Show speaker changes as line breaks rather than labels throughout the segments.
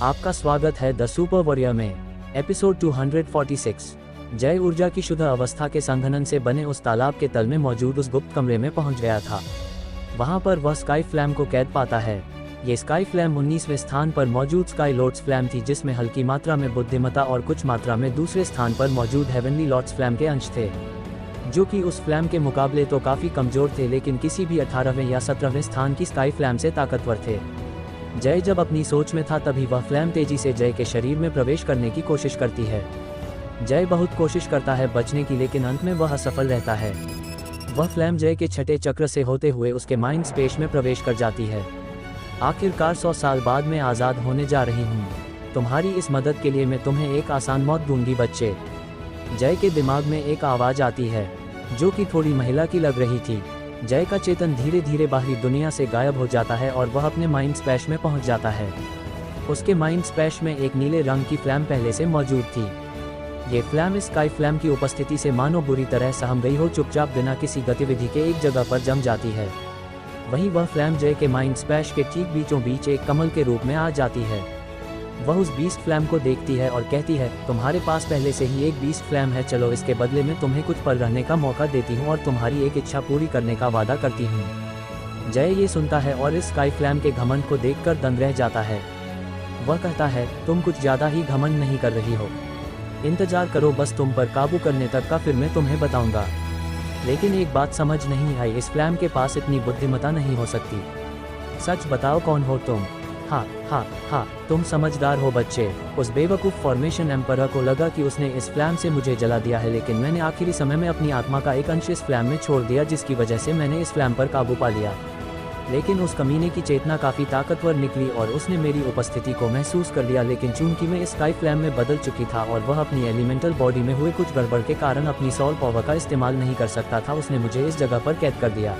आपका स्वागत है द सुपर वॉरियर में। एपिसोड 246। जय ऊर्जा की शुद्ध अवस्था के संघनन से बने उस तालाब के तल में मौजूद उस गुप्त कमरे में पहुंच गया था। वहां पर वह स्काई फ्लैम को कैद पाता है। ये स्काई फ्लैम 19वें स्थान पर मौजूद स्काई लॉर्ड्स फ्लैम थी, जिसमें हल्की मात्रा में बुद्धिमत्ता और कुछ मात्रा में दूसरे स्थान पर मौजूद हेवनली लॉर्ड्स फ्लैम के अंश थे, जो कि उस फ्लैम के मुकाबले तो काफ़ी कमज़ोर थे, लेकिन किसी भी 18वें या 17वें स्थान की स्काई फ्लैम से ताकतवर थे। जय जब अपनी सोच में था तभी वह फ्लैम तेजी से जय के शरीर में प्रवेश करने की कोशिश करती है। जय बहुत कोशिश करता है बचने की, लेकिन अंत में वह असफल रहता है। वह फ्लैम जय के छठे चक्र से होते हुए उसके माइंड स्पेस में प्रवेश कर जाती है। आखिरकार 100 साल बाद मैं आज़ाद होने जा रही हूँ। तुम्हारी इस मदद के लिए मैं तुम्हें एक आसान मौत दूंगी बच्चे। जय के दिमाग में एक आवाज़ आती है, जो कि थोड़ी महिला की लग रही थी। जय का चेतन धीरे धीरे बाहरी दुनिया से गायब हो जाता है और वह अपने माइंड स्पेस में पहुंच जाता है। उसके माइंड स्पेस में एक नीले रंग की फ्लैम पहले से मौजूद थी। ये फ्लैम स्काई फ्लैम की उपस्थिति से मानो बुरी तरह सहम गई हो, चुपचाप बिना किसी गतिविधि के एक जगह पर जम जाती है। वहीं वह फ्लैम जय के माइंड स्पेस के ठीक बीचों बीच एक कमल के रूप में आ जाती है। वह उस बीस्ट फ्लैम को देखती है और कहती है, तुम्हारे पास पहले से ही एक बीस्ट फ्लैम है, चलो इसके बदले में तुम्हें कुछ पल रहने का मौका देती हूँ और तुम्हारी एक इच्छा पूरी करने का वादा करती हूँ। जय ये सुनता है और इस स्काई फ्लैम के घमंड को देखकर दंग रह जाता है। वह कहता है, तुम कुछ ज़्यादा ही घमंड नहीं कर रही हो, इंतजार करो बस तुम पर काबू करने तक का, फिर मैं तुम्हें बताऊंगा। लेकिन एक बात समझ नहीं आई, इस फ्लैम के पास इतनी बुद्धिमत्ता नहीं हो सकती। सच बताओ कौन हो तुम? हाँ, तुम समझदार हो बच्चे। उस बेवकूफ़ फॉर्मेशन एम्परर को लगा कि उसने इस फ्लैम से मुझे जला दिया है, लेकिन मैंने आखिरी समय में अपनी आत्मा का एक अंश इस फ्लैम में छोड़ दिया, जिसकी वजह से मैंने इस फ्लैम पर काबू पा लिया। लेकिन उस कमीने की चेतना काफ़ी ताकतवर निकली और उसने मेरी उपस्थिति को महसूस कर लिया, लेकिन चूंकि मैं इस स्काई फ्लैम में बदल चुकी था और वह अपनी एलिमेंटल बॉडी में हुए कुछ गड़बड़ के कारण अपनी सोल पावर का इस्तेमाल नहीं कर सकता था, उसने मुझे इस जगह पर कैद कर दिया।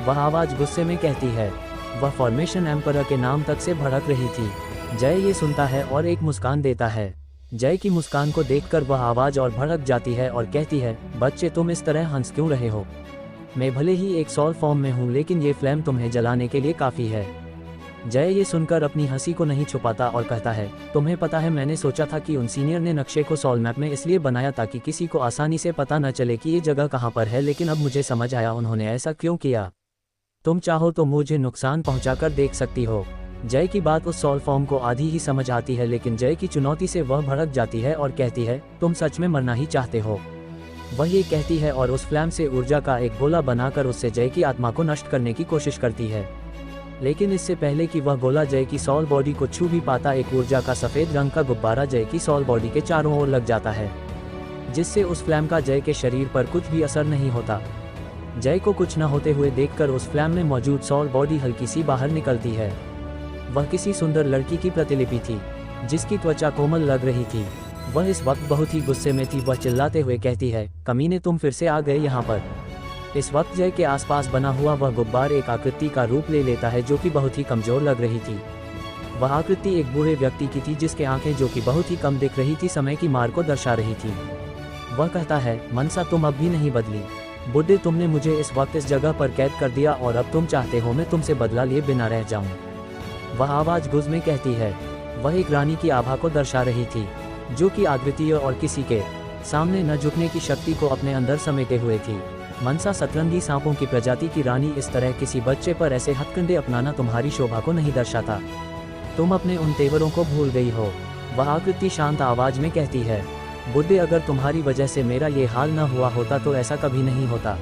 वह आवाज़ गुस्से में कहती है। वह फॉर्मेशन एम्परर के नाम तक से भड़क रही थी। जय ये सुनता है और एक मुस्कान देता है। जय की मुस्कान को देखकर वह आवाज़ और भड़क जाती है और कहती है, बच्चे तुम इस तरह हंस क्यों रहे हो? मैं भले ही एक सोल फॉर्म में हूँ, लेकिन ये फ्लैम तुम्हें जलाने के लिए काफ़ी है। जय ये सुनकर अपनी हंसी को नहीं छुपाता और कहता है, तुम्हें पता है मैंने सोचा था कि उन सीनियर ने नक्शे को सोल मैप में इसलिए बनाया ताकि किसी को आसानी से पता न चले कि ये जगह कहाँ पर है, लेकिन अब मुझे समझ आया उन्होंने ऐसा क्यों किया। तुम चाहो तो मुझे नुकसान पहुंचाकर देख सकती हो। जय की बात उस सोल फॉर्म को आधी ही समझ आती है, लेकिन जय की चुनौती से वह भड़क जाती है और कहती है, तुम सच में मरना ही चाहते हो? वह ये कहती है और उस फ्लैम से ऊर्जा का एक गोला बनाकर उससे जय की आत्मा को नष्ट करने की कोशिश करती है। लेकिन इससे पहले कि वह गोला जय की सोल बॉडी को छू भी पाता, एक ऊर्जा का सफ़ेद रंग का गुब्बारा जय की सोल बॉडी के चारों ओर लग जाता है, जिससे उस फ्लैम का जय के शरीर पर कुछ भी असर नहीं होता। जय को कुछ न होते हुए देखकर उस फ्लैम में मौजूद सोल बॉडी हल्की सी बाहर निकलती है। वह किसी सुंदर लड़की की प्रतिलिपि थी, जिसकी त्वचा कोमल लग रही थी। वह इस वक्त बहुत ही गुस्से में थी। वह चिल्लाते हुए कहती है, कमीने तुम फिर से आ गए यहाँ पर। इस वक्त जय के आसपास बना हुआ वह गुब्बार एक आकृति का रूप ले लेता है, जो कि बहुत ही कमज़ोर लग रही थी। वह आकृति एक बूढ़े व्यक्ति की थी, जिसके आंखें जो कि बहुत ही कम दिख रही थी, समय की मार को दर्शा रही थी। वह कहता है, मनसा तुम अब भी नहीं बदली। बुड्ढे तुमने मुझे इस वक्त इस जगह पर कैद कर दिया और अब तुम चाहते हो मैं तुमसे बदला लिए बिना रह जाऊं। वह आवाज़ गुज में कहती है। वह एक रानी की आभा को दर्शा रही थी, जो कि अद्वितीय और किसी के सामने न झुकने की शक्ति को अपने अंदर समेटे हुए थी। मनसा सतरंगी सांपों की प्रजाति की रानी, इस तरह किसी बच्चे पर ऐसे हथकंडे अपनाना तुम्हारी शोभा को नहीं दर्शाता। तुम अपने उन तेवरों को भूल गई हो। वह आकृति शांत आवाज़ में कहती है, बुड्ढे अगर तुम्हारी वजह से मेरा ये हाल न हुआ होता तो ऐसा कभी नहीं होता।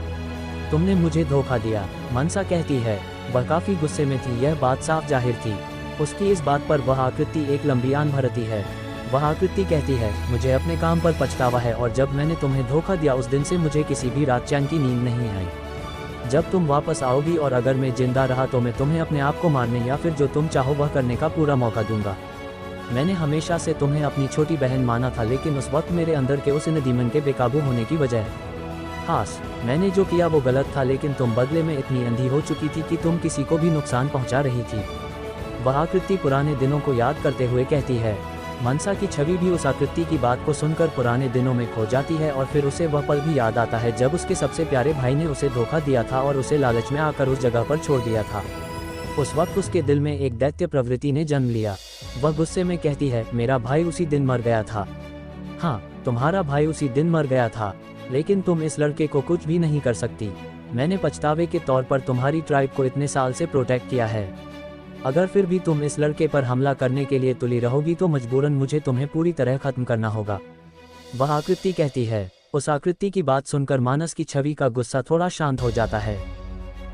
तुमने मुझे धोखा दिया। मनसा कहती है। वह काफ़ी गुस्से में थी, यह बात साफ जाहिर थी। उसकी इस बात पर वह आकृति एक लंबी आन भरती है। वह आकृति कहती है, मुझे अपने काम पर पछतावा है और जब मैंने तुम्हें धोखा दिया उस दिन से मुझे किसी भी रात चैन की नींद नहीं आई। जब तुम वापस आओगी और अगर मैं जिंदा रहा तो मैं तुम्हें अपने आप को मारने या फिर जो तुम चाहो वह करने का पूरा मौका दूंगा। मैंने हमेशा से तुम्हें अपनी छोटी बहन माना था, लेकिन उस वक्त मेरे अंदर के उस डीमन के बेकाबू होने की वजह हास मैंने जो किया वो गलत था, लेकिन तुम बदले में इतनी अंधी हो चुकी थी कि तुम किसी को भी नुकसान पहुंचा रही थी। वह आकृति पुराने दिनों को याद करते हुए कहती है। मनसा की छवि भी उस आकृति की बात को सुनकर पुराने दिनों में खो जाती है और फिर उसे वह पल भी याद आता है जब उसके सबसे प्यारे भाई ने उसे धोखा दिया था और उसे लालच में आकर उस जगह पर छोड़ दिया था। उस वक्त उसके दिल में एक दैत्य प्रवृत्ति ने जन्म लिया। वह गुस्से में कहती है, मेरा भाई उसी दिन मर गया था। हाँ, तुम्हारा भाई उसी दिन मर गया था, लेकिन तुम इस लड़के को कुछ भी नहीं कर सकती। मैंने पछतावे के तौर पर तुम्हारी ट्राइब को इतने साल से प्रोटेक्ट किया है। अगर फिर भी तुम इस लड़के पर हमला करने के लिए तुली रहोगी तो मजबूरन मुझे तुम्हें पूरी तरह खत्म करना होगा। वह आकृति कहती है। उस आकृति की बात सुनकर मानस की छवि का गुस्सा थोड़ा शांत हो जाता है।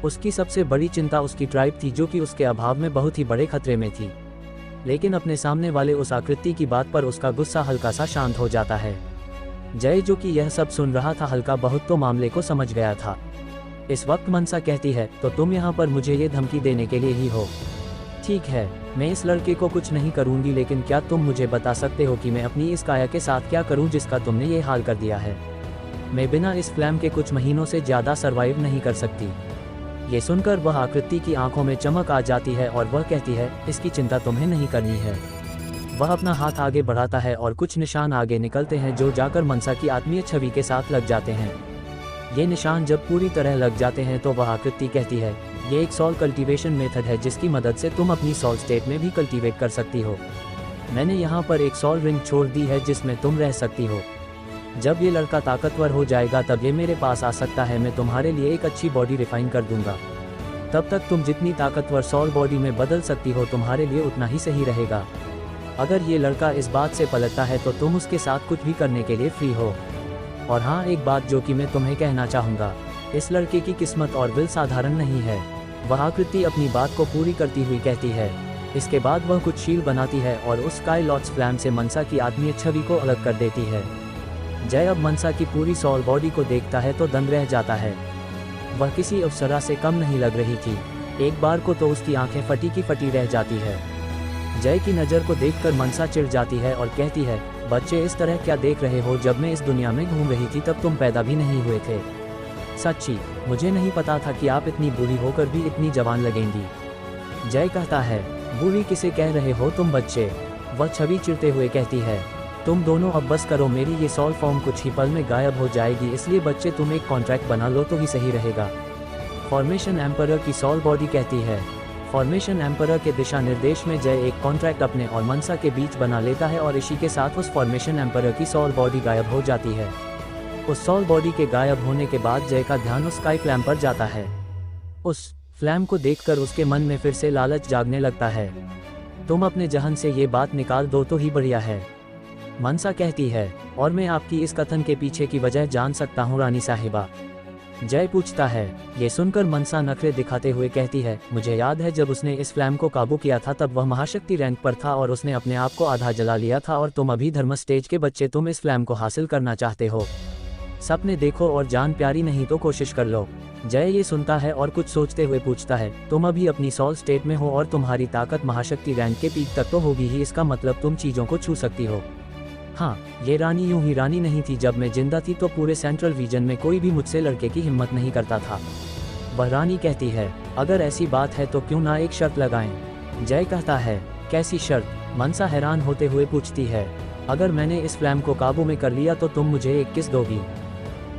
उसकी सबसे बड़ी चिंता उसकी ट्राइब थी, जो कि उसके अभाव में बहुत ही बड़े खतरे में थी। लेकिन अपने सामने वाले उस आकृति की बात पर उसका गुस्सा हल्का सा शांत हो जाता है। जय, जो कि यह सब सुन रहा था, हल्का बहुत तो मामले को समझ गया था। इस वक्त मनसा कहती है, तो तुम यहाँ पर मुझे ये धमकी देने के लिए ही हो? ठीक है, मैं इस लड़के को कुछ नहीं करूँगी, लेकिन क्या तुम मुझे बता सकते हो कि मैं अपनी इस काया के साथ क्या करूँ जिसका तुमने ये हाल कर दिया है? मैं बिना इस फ्लैम के कुछ महीनों से ज़्यादा सर्वाइव नहीं कर सकती। ये सुनकर वह आकृति की आंखों में चमक आ जाती है और वह कहती है, इसकी चिंता तुम्हें नहीं करनी है। वह अपना हाथ आगे बढ़ाता है और कुछ निशान आगे निकलते हैं जो जाकर मनसा की आत्मीय छवि के साथ लग जाते हैं। ये निशान जब पूरी तरह लग जाते हैं तो वह आकृति कहती है, ये एक सॉल कल्टीवेशन मेथड है जिसकी मदद से तुम अपनी सॉल स्टेट में भी कल्टीवेट कर सकती हो। मैंने यहाँ पर एक सॉल रिंग छोड़ दी है जिसमें तुम रह सकती हो। जब ये लड़का ताकतवर हो जाएगा तब ये मेरे पास आ सकता है। मैं तुम्हारे लिए एक अच्छी बॉडी रिफाइन कर दूंगा। तब तक तुम जितनी ताकतवर सॉल बॉडी में बदल सकती हो तुम्हारे लिए उतना ही सही रहेगा। अगर ये लड़का इस बात से पलटता है तो तुम उसके साथ कुछ भी करने के लिए फ्री हो। और हाँ, एक बात जो कि मैं तुम्हें कहना चाहूँगा, इस लड़के की किस्मत और विल साधारण नहीं है। वह आकृति अपनी बात को पूरी करती हुई कहती है। इसके बाद वह कुछ शील बनाती है और उस स्काई लॉर्ड्स फ्लैम से मनसा की आत्मीय छवि को अलग कर देती है। जय अब मनसा की पूरी सॉल बॉडी को देखता है तो दंग रह जाता है। वह किसी अप्सरा से कम नहीं लग रही थी। एक बार को तो उसकी आंखें फटी की फटी रह जाती है। जय की नज़र को देखकर मनसा चिढ़ जाती है और कहती है, बच्चे इस तरह क्या देख रहे हो? जब मैं इस दुनिया में घूम रही थी तब तुम पैदा भी नहीं हुए थे। सच्ची, मुझे नहीं पता था कि आप इतनी बूढ़ी होकर भी इतनी जवान लगेंगी। जय कहता है, बूढ़ी किसे कह रहे हो तुम बच्चे? वह छवि चिढ़ते हुए कहती है, तुम दोनों अब बस करो, मेरी ये सॉल फॉर्म कुछ ही पल में गायब हो जाएगी, इसलिए बच्चे तुम एक कॉन्ट्रैक्ट बना लो तो ही सही रहेगा। फॉर्मेशन एम्परर की सॉल बॉडी कहती है। फॉर्मेशन एम्परर के दिशा निर्देश में जय एक कॉन्ट्रैक्ट अपने और मनसा के बीच बना लेता है और इसी के साथ उस फॉर्मेशन एम्परर की सॉल बॉडी गायब हो जाती है। उस सॉल बॉडी के गायब होने के बाद जय का ध्यान उस स्काई फ्लैम पर जाता है। उस फ्लैम को देखकर उसके मन में फिर से लालच जागने लगता है। तुम अपने जहन से ये बात निकाल दो तो ही बढ़िया है, मनसा कहती है, और मैं आपकी इस कथन के पीछे की वजह जान सकता हूँ रानी साहिबा? जय पूछता है। ये सुनकर मनसा नखरे दिखाते हुए कहती है, मुझे याद है जब उसने इस फ्लैम को काबू किया था तब वह महाशक्ति रैंक पर था और उसने अपने आप को आधा जला लिया था, और तुम अभी धर्म स्टेज के बच्चे तुम इस फ्लैम को हासिल करना चाहते हो। सपने देखो और जान प्यारी नहीं तो कोशिश कर लो। जय ये सुनता है और कुछ सोचते हुए पूछता है, तुम अभी अपनी सॉल स्टेट में हो और तुम्हारी ताकत महाशक्ति रैंक के पीक तक तो होगी ही, इसका मतलब तुम चीज़ों को छू सकती हो। हाँ, ये रानी यूं ही रानी नहीं थी। जब मैं जिंदा थी तो पूरे सेंट्रल रीजन में कोई भी मुझसे लड़के की हिम्मत नहीं करता था। वह रानी कहती है, अगर ऐसी बात है तो क्यों ना एक शर्त लगाएं? जय कहता है, कैसी शर्त? मनसा हैरान होते हुए पूछती है। अगर मैंने इस फ्लैम को काबू में कर लिया तो तुम मुझे एक किस दोगी?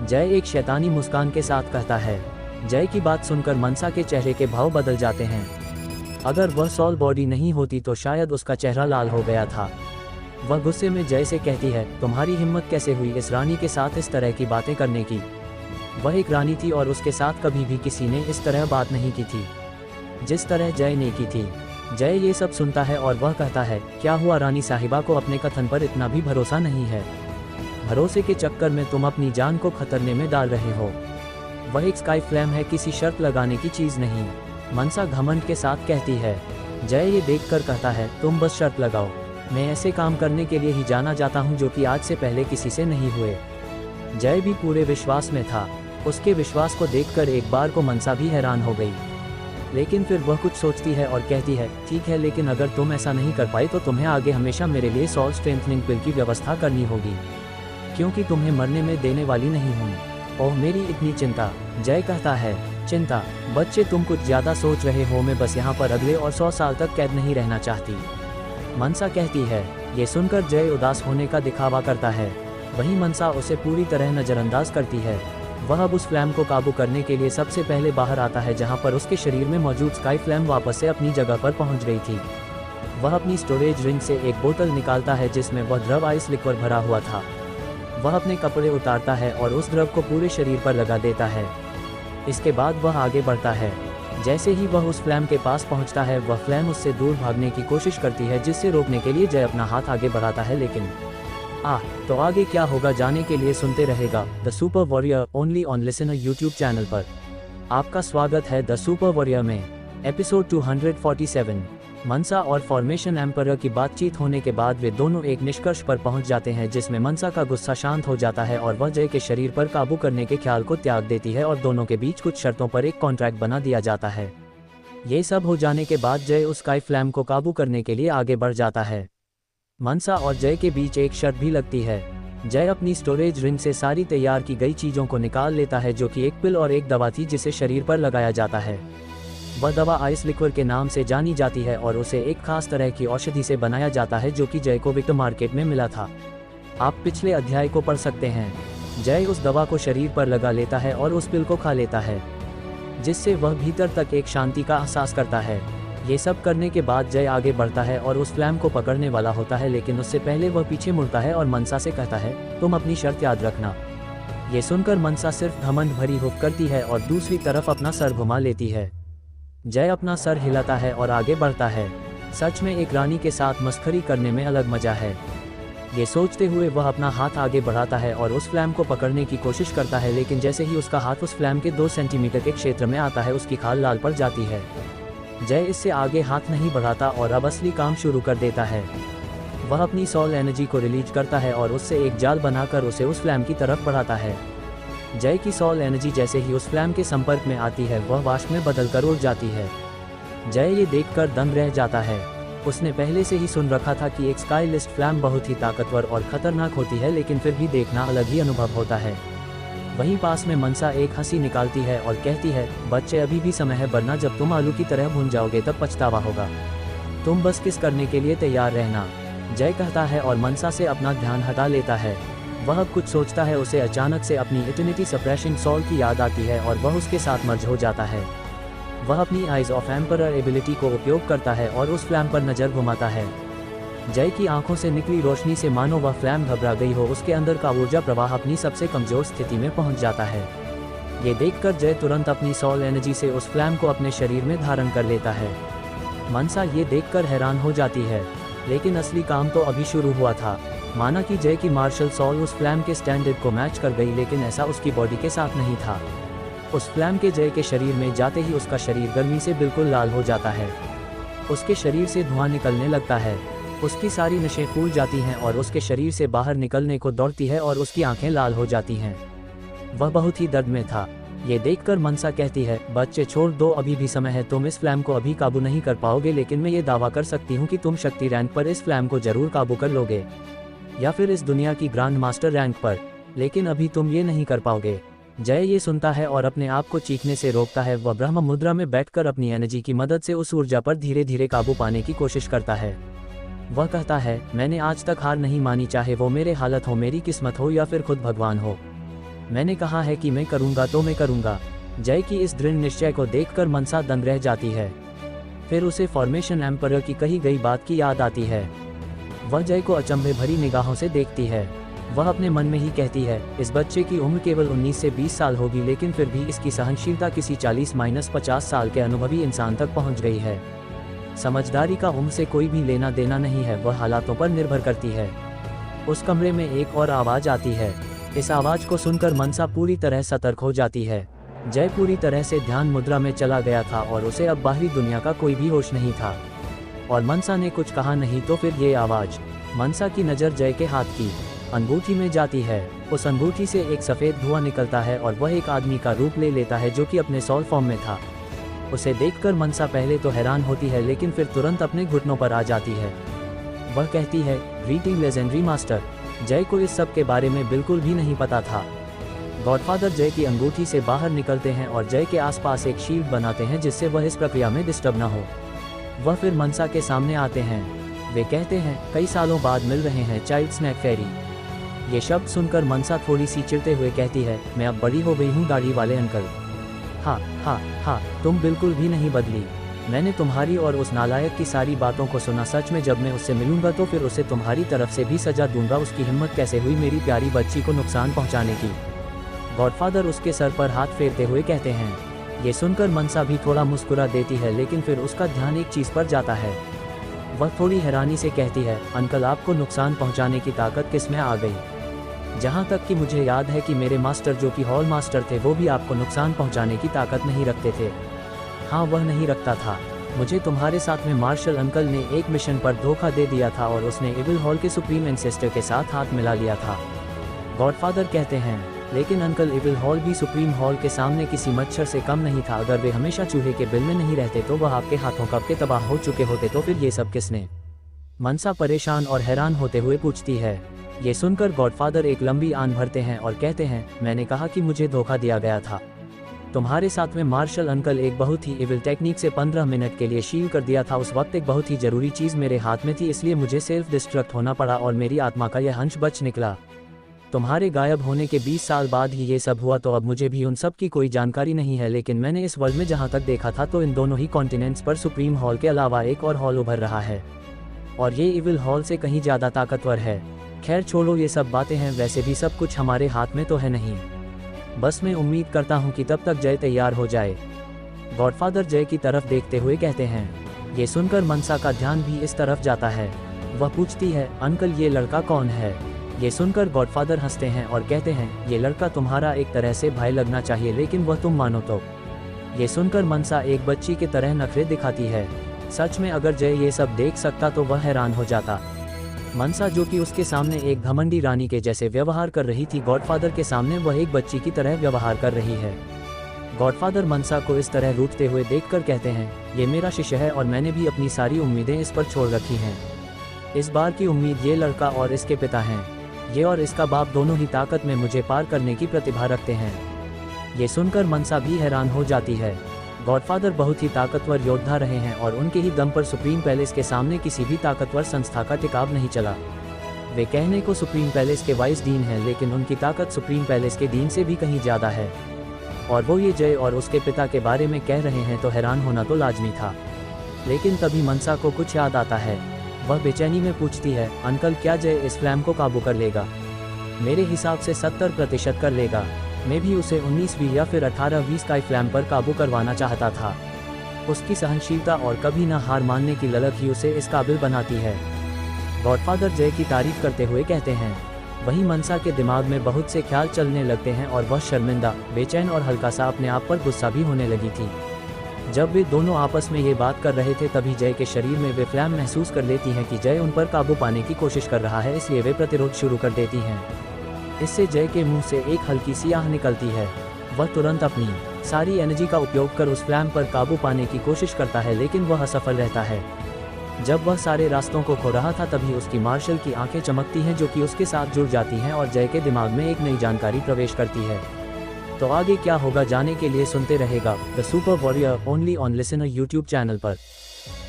जय एक शैतानी मुस्कान के साथ कहता है। जय की बात सुनकर मनसा के चेहरे के भाव बदल जाते हैं। अगर वह सॉल बॉडी नहीं होती तो शायद उसका चेहरा लाल हो गया था। वह गुस्से में जय से कहती है, तुम्हारी हिम्मत कैसे हुई इस रानी के साथ इस तरह की बातें करने की? वह एक रानी थी और उसके साथ कभी भी किसी ने इस तरह बात नहीं की थी जिस तरह जय ने की थी। जय ये सब सुनता है और वह कहता है, क्या हुआ रानी साहिबा को अपने कथन पर इतना भी भरोसा नहीं है? भरोसे के चक्कर में तुम अपनी जान को खतरने में डाल रहे हो। वह एक स्काई फ्लैम है, किसी शर्त लगाने की चीज़ नहीं, मनसा घमंड के साथ कहती है। जय ये देखकर कहता है, तुम बस शर्त लगाओ, मैं ऐसे काम करने के लिए ही जाना जाता हूँ जो कि आज से पहले किसी से नहीं हुए। जय भी पूरे विश्वास में था। उसके विश्वास को देखकर एक बार को मनसा भी हैरान हो गई, लेकिन फिर वह कुछ सोचती है और कहती है, ठीक है, लेकिन अगर तुम ऐसा नहीं कर पाई तो तुम्हें आगे हमेशा मेरे लिए सॉल स्ट्रेंथनिंग पिल की व्यवस्था करनी होगी, क्योंकि तुम्हें मरने में देने वाली नहीं हूँ। ओह मेरी इतनी चिंता। जय कहता है, चिंता? बच्चे तुम कुछ ज़्यादा सोच रहे हो, मैं बस यहाँ पर अगले और 100 साल तक कैद नहीं रहना चाहती, मनसा कहती है। ये सुनकर जय उदास होने का दिखावा करता है, वहीं मनसा उसे पूरी तरह नज़रअंदाज करती है। वह अब उस फ्लैम को काबू करने के लिए सबसे पहले बाहर आता है, जहां पर उसके शरीर में मौजूद स्काई फ्लैम वापस से अपनी जगह पर पहुंच गई थी। वह अपनी स्टोरेज रिंग से एक बोतल निकालता है जिसमें वह द्रव आइस लिक्विड भरा हुआ था। वह अपने कपड़े उतारता है और उस द्रव को पूरे शरीर पर लगा देता है। इसके बाद वह आगे बढ़ता है। जैसे ही वह उस फ्लैम के पास पहुंचता है, वह फ्लैम उससे दूर भागने की कोशिश करती है, जिससे रोकने के लिए जय अपना हाथ आगे बढ़ाता है, लेकिन तो आगे क्या होगा जाने के लिए सुनते रहेगा the super warrior only on listener YouTube channel पर। आपका स्वागत है द सुपर वॉरियर में। एपिसोड 247। मनसा और फॉर्मेशन एम्परर की बातचीत होने के बाद वे दोनों एक निष्कर्ष पर पहुंच जाते हैं, जिसमें मनसा का गुस्सा शांत हो जाता है और वह जय के शरीर पर काबू करने के ख्याल को त्याग देती है और दोनों के बीच कुछ शर्तों पर एक कॉन्ट्रैक्ट बना दिया जाता है। ये सब हो जाने के बाद जय उस स्काई फ्लैम को काबू करने के लिए आगे बढ़ जाता है। मनसा और जय के बीच एक शर्त भी लगती है। जय अपनी स्टोरेज रिंग से सारी तैयार की गई चीज़ों को निकाल लेता है, जो कि एक पिल और एक दवा थी जिसे शरीर पर लगाया जाता है। वह दवा आइस लिक्विड के नाम से जानी जाती है और उसे एक खास तरह की औषधि से बनाया जाता है, जो कि जय को विक्टर मार्केट में मिला था। आप पिछले अध्याय को पढ़ सकते हैं। जय उस दवा को शरीर पर लगा लेता है और उस पिल को खा लेता है, जिससे वह भीतर तक एक शांति का एहसास करता है। ये सब करने के बाद जय आगे बढ़ता है और उस फ्लैम को पकड़ने वाला होता है, लेकिन उससे पहले वह पीछे मुड़ता है और मनसा से कहता है, तुम अपनी शर्त याद रखना। ये सुनकर मनसा सिर्फ घमंड भरी हुफ करती है और दूसरी तरफ अपना सर घुमा लेती है। जय अपना सर हिलाता है और आगे बढ़ता है। सच में एक रानी के साथ मस्खरी करने में अलग मजा है। ये सोचते हुए वह अपना हाथ आगे बढ़ाता है और उस फ्लैम को पकड़ने की कोशिश करता है, लेकिन जैसे ही उसका हाथ उस फ्लैम के 2 सेंटीमीटर के क्षेत्र में आता है, उसकी खाल लाल पड़ जाती है। जय इससे आगे हाथ नहीं बढ़ाता और अब असली काम शुरू कर देता है। वह अपनी सोल एनर्जी को रिलीज करता है और उससे एक जाल बनाकर उसे उस फ्लैम की तरफ बढ़ाता है। जय की सोल एनर्जी जैसे ही उस फ्लैम के संपर्क में आती है, वह वाष्प में बदलकर उड़ जाती है। जय ये देखकर दंग रह जाता है। उसने पहले से ही सुन रखा था कि एक स्काई लिस्ट फ्लैम बहुत ही ताकतवर और खतरनाक होती है, लेकिन फिर भी देखना अलग ही अनुभव होता है। वहीं पास में मनसा एक हंसी निकालती है और कहती है, बच्चे अभी भी समय है, वरना जब तुम आलू की तरह भून जाओगे तब पछतावा होगा। तुम बस किस करने के लिए तैयार रहना। जय कहता है और मनसा से अपना ध्यान हटा लेता है। वह अब कुछ सोचता है। उसे अचानक से अपनी इटर्निटी सप्रेसिंग सोल की याद आती है और वह उसके साथ मर्ज हो जाता है। वह अपनी आइज ऑफ एम्परर एबिलिटी को उपयोग करता है और उस फ्लैम पर नजर घुमाता है। जय की आंखों से निकली रोशनी से मानो वह फ्लैम घबरा गई हो। उसके अंदर का ऊर्जा प्रवाह अपनी सबसे कमजोर स्थिति में पहुंच जाता है। ये देखकर जय तुरंत अपनी सोल एनर्जी से उस फ्लैम को अपने शरीर में धारण कर लेता है। मनसा ये देखकर हैरान हो जाती है, लेकिन असली काम तो अभी शुरू हुआ था। माना कि जय की मार्शल सोल उस फ्लैम के स्टैंडर्ड को मैच कर गई, लेकिन ऐसा उसकी बॉडी के साथ नहीं था। उस फ्लैम के जय के शरीर में जाते ही उसका शरीर गर्मी से बिल्कुल लाल हो जाता है। उसके शरीर से धुआं निकलने लगता है। उसकी सारी नसें फूल जाती हैं और उसके शरीर से बाहर निकलने को दौड़ती है और उसकी आंखें लाल हो जाती हैं। वह बहुत ही दर्द में था। ये देखकर मनसा कहती है, बच्चे छोड़ दो, अभी भी समय है। तुम इस फ्लैम को अभी काबू नहीं कर पाओगे, लेकिन मैं ये दावा कर सकती हूँ कि तुम शक्ति रैंक पर इस फ्लैम को जरूर काबू कर लोगे, या फिर इस दुनिया की ग्रांड मास्टर रैंक पर, लेकिन अभी तुम ये नहीं कर पाओगे। जय ये सुनता है और अपने आप को चीखने से रोकता है। वह ब्रह्म मुद्रा में बैठकर अपनी एनर्जी की मदद से उस ऊर्जा पर धीरे धीरे काबू पाने की कोशिश करता है। वह कहता है, मैंने आज तक हार नहीं मानी, चाहे वो मेरे हालत हो, मेरी किस्मत हो या फिर खुद भगवान हो। मैंने कहा है कि मैं करूँगा तो मैं करूँगा। जय की इस दृढ़ निश्चय को देखकर मनसा दंग रह जाती है। फिर उसे फॉर्मेशन एम्परर की कही गई बात की याद आती है। वह जय को अचंभे भरी निगाहों से देखती है। वह अपने मन में ही कहती है, इस बच्चे की उम्र केवल 19 से 20 साल होगी, लेकिन फिर भी इसकी सहनशीलता किसी 40-50 साल के अनुभवी इंसान तक पहुंच गई है। समझदारी का उम्र से कोई भी लेना देना नहीं है, वह हालातों पर निर्भर करती है। उस कमरे में एक और आवाज़ आती है। इस आवाज़ को सुनकर मनसा पूरी तरह सतर्क हो जाती है। जय पूरी तरह से ध्यान मुद्रा में चला गया था और उसे अब बाहरी दुनिया का कोई भी होश नहीं था। और मनसा ने कुछ कहा नहीं तो फिर ये आवाज़। मनसा की नज़र जय के हाथ की अंगूठी में जाती है। उस अंगूठी से एक सफ़ेद धुआं निकलता है और वह एक आदमी का रूप ले लेता है, जो कि अपने सोल फॉर्म में था। उसे देखकर मनसा पहले तो हैरान होती है, लेकिन फिर तुरंत अपने घुटनों पर आ जाती है। वह कहती है, ग्रीटिंग लेजेंडरी मास्टर। जय को इस सब के बारे में बिल्कुल भी नहीं पता था। गॉडफादर जय की अंगूठी से बाहर निकलते हैं और जय के आसपास एक शील्ड बनाते हैं, जिससे वह इस प्रक्रिया में डिस्टर्ब न हो। वह फिर मनसा के सामने आते हैं। वे कहते हैं, कई सालों बाद मिल रहे हैं चाइल्ड स्नैक फेरी। ये शब्द सुनकर मनसा थोड़ी सी चिढ़ते हुए कहती है, मैं अब बड़ी हो गई हूँ दाढ़ी वाले अंकल। हाँ हाँ हाँ, तुम बिल्कुल भी नहीं बदली। मैंने तुम्हारी और उस नालायक की सारी बातों को सुना। सच में जब मैं उससे मिलूंगा तो फिर उसे तुम्हारी तरफ से भी सजा दूंगा। उसकी हिम्मत कैसे हुई मेरी प्यारी बच्ची को नुकसान पहुंचाने की। गॉडफादर उसके सर पर हाथ फेरते हुए कहते हैं। ये सुनकर मनसा भी थोड़ा मुस्कुरा देती है, लेकिन फिर उसका ध्यान एक चीज़ पर जाता है। वह थोड़ी हैरानी से कहती है, अंकल आपको नुकसान पहुंचाने की ताकत किस में आ गई? जहां तक कि मुझे याद है कि मेरे मास्टर जो कि हॉल मास्टर थे वो भी आपको नुकसान पहुंचाने की ताकत नहीं रखते थे। हाँ, वह नहीं रखता था। मुझे तुम्हारे साथ में मार्शल अंकल ने एक मिशन पर धोखा दे दिया था और उसने इविल हॉल के सुप्रीम एंसेस्टर के साथ हाथ मिला लिया था। गॉडफादर कहते हैं, लेकिन अंकल इविल हॉल भी सुप्रीम हॉल के सामने किसी मच्छर से कम नहीं था। अगर वे हमेशा चूहे के बिल में नहीं रहते तो वह आपके हाथों कब के तबाह हो चुके होते। तो फिर ये सब किसने? मनसा परेशान और हैरान होते हुए पूछती है। ये सुनकर गॉडफादर एक लंबी आन भरते हैं और कहते हैं, मैंने कहा कि मुझे धोखा दिया गया था। तुम्हारे साथ में मार्शल अंकल एक बहुत ही इविल टेक्निक से 15 मिनट के लिए शील कर दिया था। उस वक्त एक बहुत ही जरूरी चीज़ मेरे हाथ में थी, इसलिए मुझे सेल्फ डिस्ट्रक्ट होना पड़ा और मेरी आत्मा का यह अंश बच निकला। तुम्हारे गायब होने के 20 साल बाद ही ये सब हुआ, तो अब मुझे भी उन सब की कोई जानकारी नहीं है। लेकिन मैंने इस वर्ल्ड में जहाँ तक देखा था तो इन दोनों ही कॉन्टिनेंट्स पर सुप्रीम हॉल के अलावा एक और हॉल उभर रहा है, और ये इविल हॉल से कहीं ज़्यादा ताकतवर है। खैर छोड़ो, ये सब बातें हैं। वैसे भी सब कुछ हमारे हाथ में तो है नहीं। बस मैं उम्मीद करता हूँ कि तब तक जय तैयार हो जाए। गॉडफादर जय की तरफ देखते हुए कहते हैं। ये सुनकर मनसा का ध्यान भी इस तरफ जाता है। वह पूछती है, अंकल ये लड़का कौन है? ये सुनकर गॉडफादर हंसते हैं और कहते हैं, ये लड़का तुम्हारा एक तरह से भाई लगना चाहिए, लेकिन वह तुम मानो तो। ये सुनकर मनसा एक बच्ची की तरह नखरे दिखाती है। सच में अगर जय ये सब देख सकता तो वह हैरान हो जाता। मनसा जो कि उसके सामने एक घमंडी रानी के जैसे व्यवहार कर रही थी, गॉडफादर के सामने वह एक बच्ची की तरह व्यवहार कर रही है। गॉडफादर मनसा को इस तरह रूठते हुए देखकर कहते हैं, ये मेरा शिष्य है और मैंने भी अपनी सारी उम्मीदें इस पर छोड़ रखी हैं। इस बार की उम्मीद ये लड़का और इसके पिता हैं। ये और इसका बाप दोनों ही ताकत में मुझे पार करने की प्रतिभा रखते हैं। ये सुनकर मनसा भी हैरान हो जाती है। गॉडफादर बहुत ही ताकतवर योद्धा रहे हैं और उनके ही दम पर सुप्रीम पैलेस के सामने किसी भी ताकतवर संस्था का टिकाव नहीं चला। वे कहने को सुप्रीम पैलेस के वाइस डीन हैं, लेकिन उनकी ताकत सुप्रीम पैलेस के डीन से भी कहीं ज़्यादा है। और वो ये जय और उसके पिता के बारे में कह रहे हैं तो हैरान होना तो लाजमी था। लेकिन तभी मनसा को कुछ याद आता है। वह बेचैनी में पूछती है, अंकल क्या जय इस फ्लैम को काबू कर लेगा? मेरे हिसाब से 70% कर लेगा। मैं भी उसे 19वीं या फिर 18वीं स्काई फ्लैम पर काबू करवाना चाहता था। उसकी सहनशीलता और कभी ना हार मानने की ललक ही उसे इस काबिल बनाती है। गॉडफादर जय की तारीफ करते हुए कहते हैं। वहीं मनसा के दिमाग में बहुत से ख्याल चलने लगते हैं और वह शर्मिंदा, बेचैन और हल्का सा अपने आप पर गुस्सा भी होने लगी थी। जब वे दोनों आपस में ये बात कर रहे थे तभी जय के शरीर में वे फ्लैम महसूस कर लेती हैं कि जय उन पर काबू पाने की कोशिश कर रहा है, इसलिए वे प्रतिरोध शुरू कर देती हैं। इससे जय के मुंह से एक हल्की सी आह निकलती है। वह तुरंत अपनी सारी एनर्जी का उपयोग कर उस फ्लैम पर काबू पाने की कोशिश करता है, लेकिन वह असफल रहता है। जब वह सारे रास्तों को खो रहा था तभी उसकी मार्शल की आंखें चमकती हैं, जो कि उसके साथ जुड़ जाती हैं और जय के दिमाग में एक नई जानकारी प्रवेश करती है। तो आगे क्या होगा जाने के लिए सुनते रहेगा the super warrior only on listener YouTube channel पर।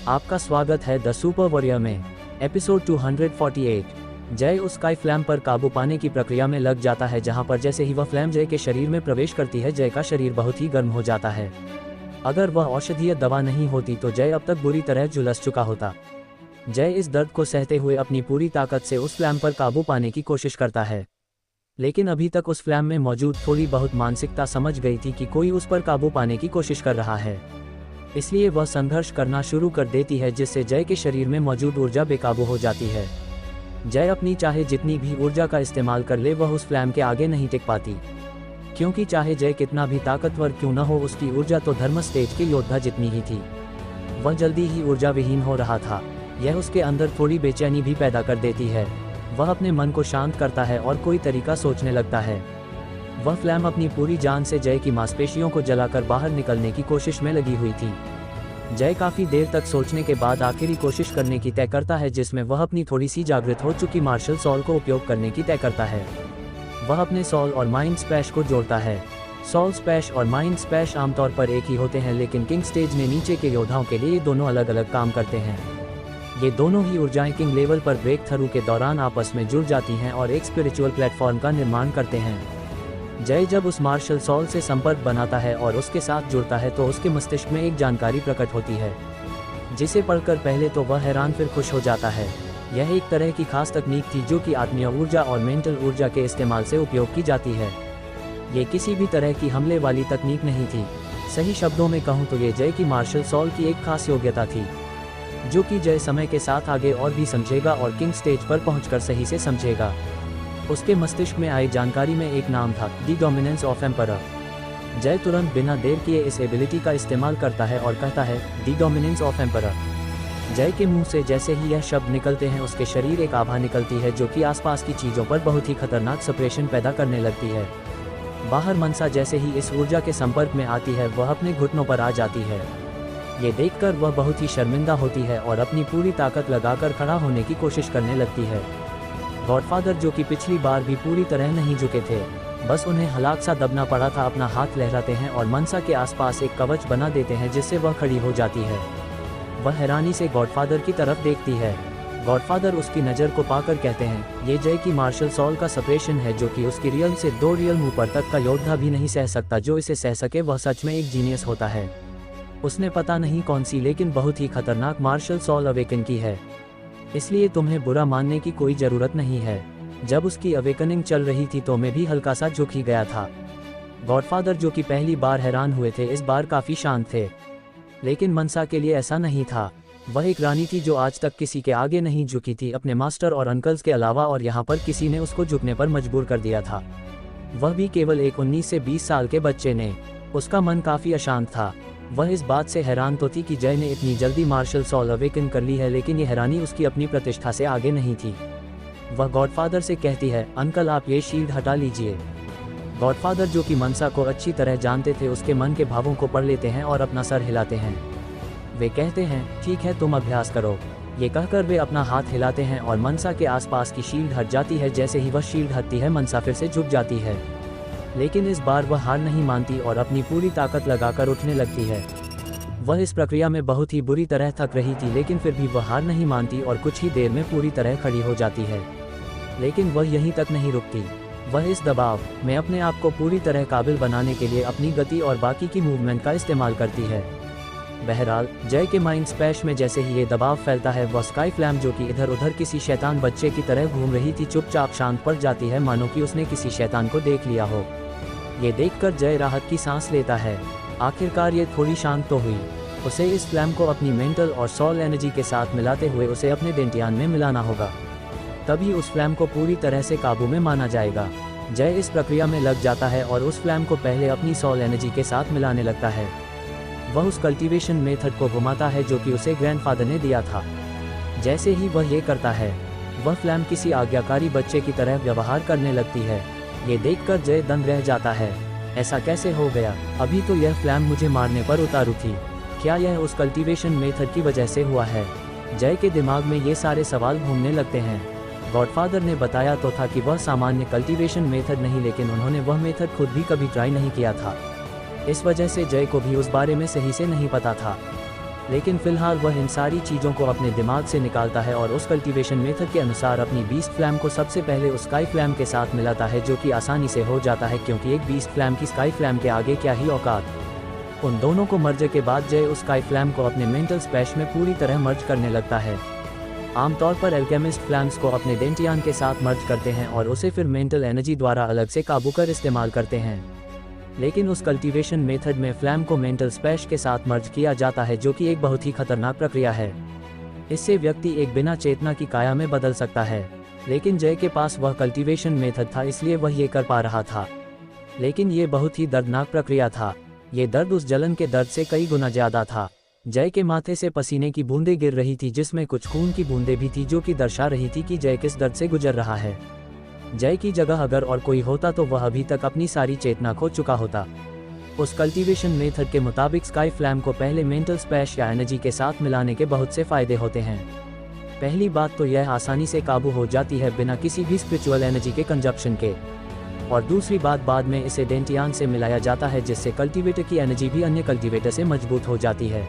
आपका स्वागत है द सुपर वॉरियर में। एपिसोड 248। जय उस स्काई फ्लैम पर काबू पाने की प्रक्रिया में लग जाता है, जहां पर जैसे ही वह फ्लैम जय के शरीर में प्रवेश करती है जय का शरीर बहुत ही गर्म हो जाता है। अगर वह औषधीय दवा नहीं होती तो जय अब तक बुरी तरह झुलस चुका होता। जय इस दर्द को सहते हुए अपनी पूरी ताकत से उस फ्लैम पर काबू पाने की कोशिश करता है, लेकिन अभी तक उस फ्लैम में मौजूद थोड़ी बहुत मानसिकता समझ गई थी कि कोई उस पर काबू पाने की कोशिश कर रहा है, इसलिए वह संघर्ष करना शुरू कर देती है, जिससे जय के शरीर में मौजूद ऊर्जा बेकाबू हो जाती है। जय अपनी चाहे जितनी भी ऊर्जा का इस्तेमाल कर ले वह उस फ्लैम के आगे नहीं टिक पाती, क्योंकि चाहे जय कितना भी ताकतवर क्यों न हो उसकी ऊर्जा तो धर्म स्टेज के योद्धा जितनी ही थी। वह जल्दी ही ऊर्जा विहीन हो रहा था। यह उसके अंदर थोड़ी बेचैनी भी पैदा कर देती है। वह अपने मन को शांत करता है और कोई तरीका सोचने लगता है। वह फ्लैम अपनी पूरी जान से जय की मांसपेशियों को जलाकर बाहर निकलने की कोशिश में लगी हुई थी। जय काफ़ी देर तक सोचने के बाद आखिरी कोशिश करने की तय करता है, जिसमें वह अपनी थोड़ी सी जागृत हो चुकी मार्शल सॉल को उपयोग करने की तय करता है। वह अपने सॉल और माइंड स्पैश को जोड़ता है। सॉल स्पैश और माइंड स्पैश आमतौर पर एक ही होते हैं, लेकिन किंग स्टेज ने नीचे के योद्धाओं के लिए ये दोनों अलग अलग काम करते हैं। ये दोनों ही ऊर्जाएं किंग लेवल पर ब्रेक थ्रू के दौरान आपस में जुड़ जाती हैं और एक स्पिरिचुअल प्लेटफॉर्म का निर्माण करते हैं। जय जब उस मार्शल सॉल से संपर्क बनाता है और उसके साथ जुड़ता है तो उसके मस्तिष्क में एक जानकारी प्रकट होती है, जिसे पढ़कर पहले तो वह हैरान फिर खुश हो जाता है। यह एक तरह की खास तकनीक थी जो कि आत्मीय ऊर्जा और मेंटल ऊर्जा के इस्तेमाल से उपयोग की जाती है। ये किसी भी तरह की हमले वाली तकनीक नहीं थी। सही शब्दों में कहूँ तो ये जय की मार्शल सॉल की एक खास योग्यता थी, जो कि जय समय के साथ आगे और भी समझेगा और किंग स्टेज पर पहुंचकर सही से समझेगा। उसके मस्तिष्क में आई जानकारी में एक नाम था, द डोमिनेंस ऑफ एम्परर। जय तुरंत बिना देर किए इस एबिलिटी का इस्तेमाल करता है और कहता है, द डोमिनेंस ऑफ एम्परर। जय के मुंह से जैसे ही यह शब्द निकलते हैं उसके शरीर एक आभा निकलती है जो कि आसपास की चीज़ों पर बहुत ही खतरनाक सप्रेशन पैदा करने लगती है। बाहर मनसा जैसे ही इस ऊर्जा के संपर्क में आती है वह अपने घुटनों पर आ जाती है। ये देखकर वह बहुत ही शर्मिंदा होती है और अपनी पूरी ताकत लगाकर खड़ा होने की कोशिश करने लगती है। गॉडफादर, जो कि पिछली बार भी पूरी तरह नहीं झुके थे, बस उन्हें हलाक सा दबना पड़ा था, अपना हाथ लहराते हैं और मनसा के आसपास एक कवच बना देते हैं जिससे वह खड़ी हो जाती है। वह हैरानी से गॉडफादर की तरफ देखती है। गॉडफादर उसकी नज़र को पाकर कहते हैं, ये जय की मार्शल सॉल का सप्रेशन है जो कि उसकी रियल से 2 रियल ऊपर तक का योद्धा भी नहीं सह सकता। जो इसे सह सके वह सच में एक जीनियस होता है। उसने पता नहीं कौन सी लेकिन बहुत ही खतरनाक मार्शल सॉल अवेकन की है, इसलिए तुम्हें बुरा मानने की कोई ज़रूरत नहीं है। जब उसकी अवेकनिंग चल रही थी तो मैं भी हल्का सा झुक ही गया था। गॉडफादर, जो कि पहली बार हैरान हुए थे, इस बार काफ़ी शांत थे। लेकिन मनसा के लिए ऐसा नहीं था। वह एक रानी थी जो आज तक किसी के आगे नहीं झुकी थी, अपने मास्टर और अंकल्स के अलावा, और यहाँ पर किसी ने उसको झुकने पर मजबूर कर दिया था, वह भी केवल एक 19 से 20 साल के बच्चे ने। उसका मन काफ़ी अशांत था। वह इस बात से हैरान तो थी कि जय ने इतनी जल्दी मार्शल सॉल अवेकन कर ली है, लेकिन ये हैरानी उसकी अपनी प्रतिष्ठा से आगे नहीं थी। वह गॉडफादर से कहती है, अंकल आप ये शील्ड हटा लीजिए। गॉडफादर, जो कि मनसा को अच्छी तरह जानते थे, उसके मन के भावों को पढ़ लेते हैं और अपना सर हिलाते हैं। वे कहते हैं, ठीक है तुम अभ्यास करो। ये कहकर वे अपना हाथ हिलाते हैं और मनसा के आसपास की शील्ड हट जाती है। जैसे ही वह शील्ड हटती है मनसा फिर से झुक जाती है, लेकिन इस बार वह हार नहीं मानती और अपनी पूरी ताकत लगाकर उठने लगती है। वह इस प्रक्रिया में बहुत ही बुरी तरह थक रही थी, लेकिन फिर भी वह हार नहीं मानती और कुछ ही देर में पूरी तरह खड़ी हो जाती है। लेकिन वह यहीं तक नहीं रुकती। वह इस दबाव में अपने आप को पूरी तरह काबिल बनाने के लिए अपनी गति और बाकी की मूवमेंट का इस्तेमाल करती है। बहरहाल, जय के माइंड स्पैश में जैसे ही ये दबाव फैलता है, वह स्काई फ्लैम, जो कि इधर उधर किसी शैतान बच्चे की तरह घूम रही थी, चुपचाप शांत पड़ जाती है, मानो कि उसने किसी शैतान को देख लिया हो। ये देखकर जय राहत की सांस लेता है। आखिरकार ये थोड़ी शांत तो हुई। उसे इस फ्लैम को अपनी मेंटल और सॉल एनर्जी के साथ मिलाते हुए उसे अपने डेंटियान में मिलाना होगा, तभी उस फ्लैम को पूरी तरह से काबू में माना जाएगा। जय इस प्रक्रिया में लग जाता है और उस फ्लैम को पहले अपनी सॉल एनर्जी के साथ मिलाने लगता है। वह उस कल्टीवेशन मेथड को घुमाता है जो कि उसे ग्रैंडफादर ने दिया था। जैसे ही वह ये करता है, वह फ्लैम किसी आज्ञाकारी बच्चे की तरह व्यवहार करने लगती है। ये देखकर जय दंग रह जाता है। ऐसा कैसे हो गया? अभी तो यह फ्लैम मुझे मारने पर उतारू थी। क्या यह उस कल्टीवेशन मेथड की वजह से हुआ है? जय के दिमाग में ये सारे सवाल घूमने लगते हैं। गॉडफादर ने बताया तो था कि वह सामान्य कल्टीवेशन मेथड नहीं, लेकिन उन्होंने वह मेथड खुद भी कभी ट्राई नहीं किया था। इस वजह से जय को भी उस बारे में सही से नहीं पता था। लेकिन फिलहाल वह इन सारी चीज़ों को अपने दिमाग से निकालता है और उस कल्टीवेशन मेथड के अनुसार अपनी बीस्ट फ्लैम को सबसे पहले उस स्काई फ्लैम के साथ मिलाता है, जो कि आसानी से हो जाता है क्योंकि एक बीस्ट फ्लैम की स्काई फ्लैम के आगे क्या ही औकात। उन दोनों को मर्ज के बाद जय उस स्काई फ्लैम को अपने मेंटल स्पैश में पूरी तरह मर्ज करने लगता है। आमतौर पर एल्केमिस्ट फ्लैम्स को अपने डेंटियान के साथ मर्ज करते हैं और उसे फिर मेंटल एनर्जी द्वारा अलग से काबू कर इस्तेमाल करते हैं। लेकिन उस कल्टीवेशन मेथड में फ्लैम को मेंटल स्पैश के साथ मर्ज किया जाता है, जो कि एक बहुत ही खतरनाक प्रक्रिया है। इससे व्यक्ति एक बिना चेतना की काया में बदल सकता है। लेकिन जय के पास वह कल्टीवेशन मेथड था, इसलिए वह ये कर पा रहा था। लेकिन ये बहुत ही दर्दनाक प्रक्रिया था। ये दर्द उस जलन के दर्द से कई गुना ज़्यादा था। जय के माथे से पसीने की बूंदें गिर रही थी, जिसमें कुछ खून की बूंदें भी थी, जो कि दर्शा रही थी कि जय किस दर्द से गुजर रहा है। जय की जगह अगर और कोई होता तो वह अभी तक अपनी सारी चेतना खो चुका होता। उस कल्टीवेशन मेथड के मुताबिक स्काई फ्लैम को पहले मेंटल स्पैश या एनर्जी के साथ मिलाने के बहुत से फायदे होते हैं। पहली बात तो यह आसानी से काबू हो जाती है बिना किसी भी स्पिरिचुअल एनर्जी के कंजप्शन के। और दूसरी बात, बाद में इसे डेंटियान से मिलाया जाता है, जिससे कल्टीवेटर की एनर्जी भी अन्य कल्टीवेटर से मजबूत हो जाती है।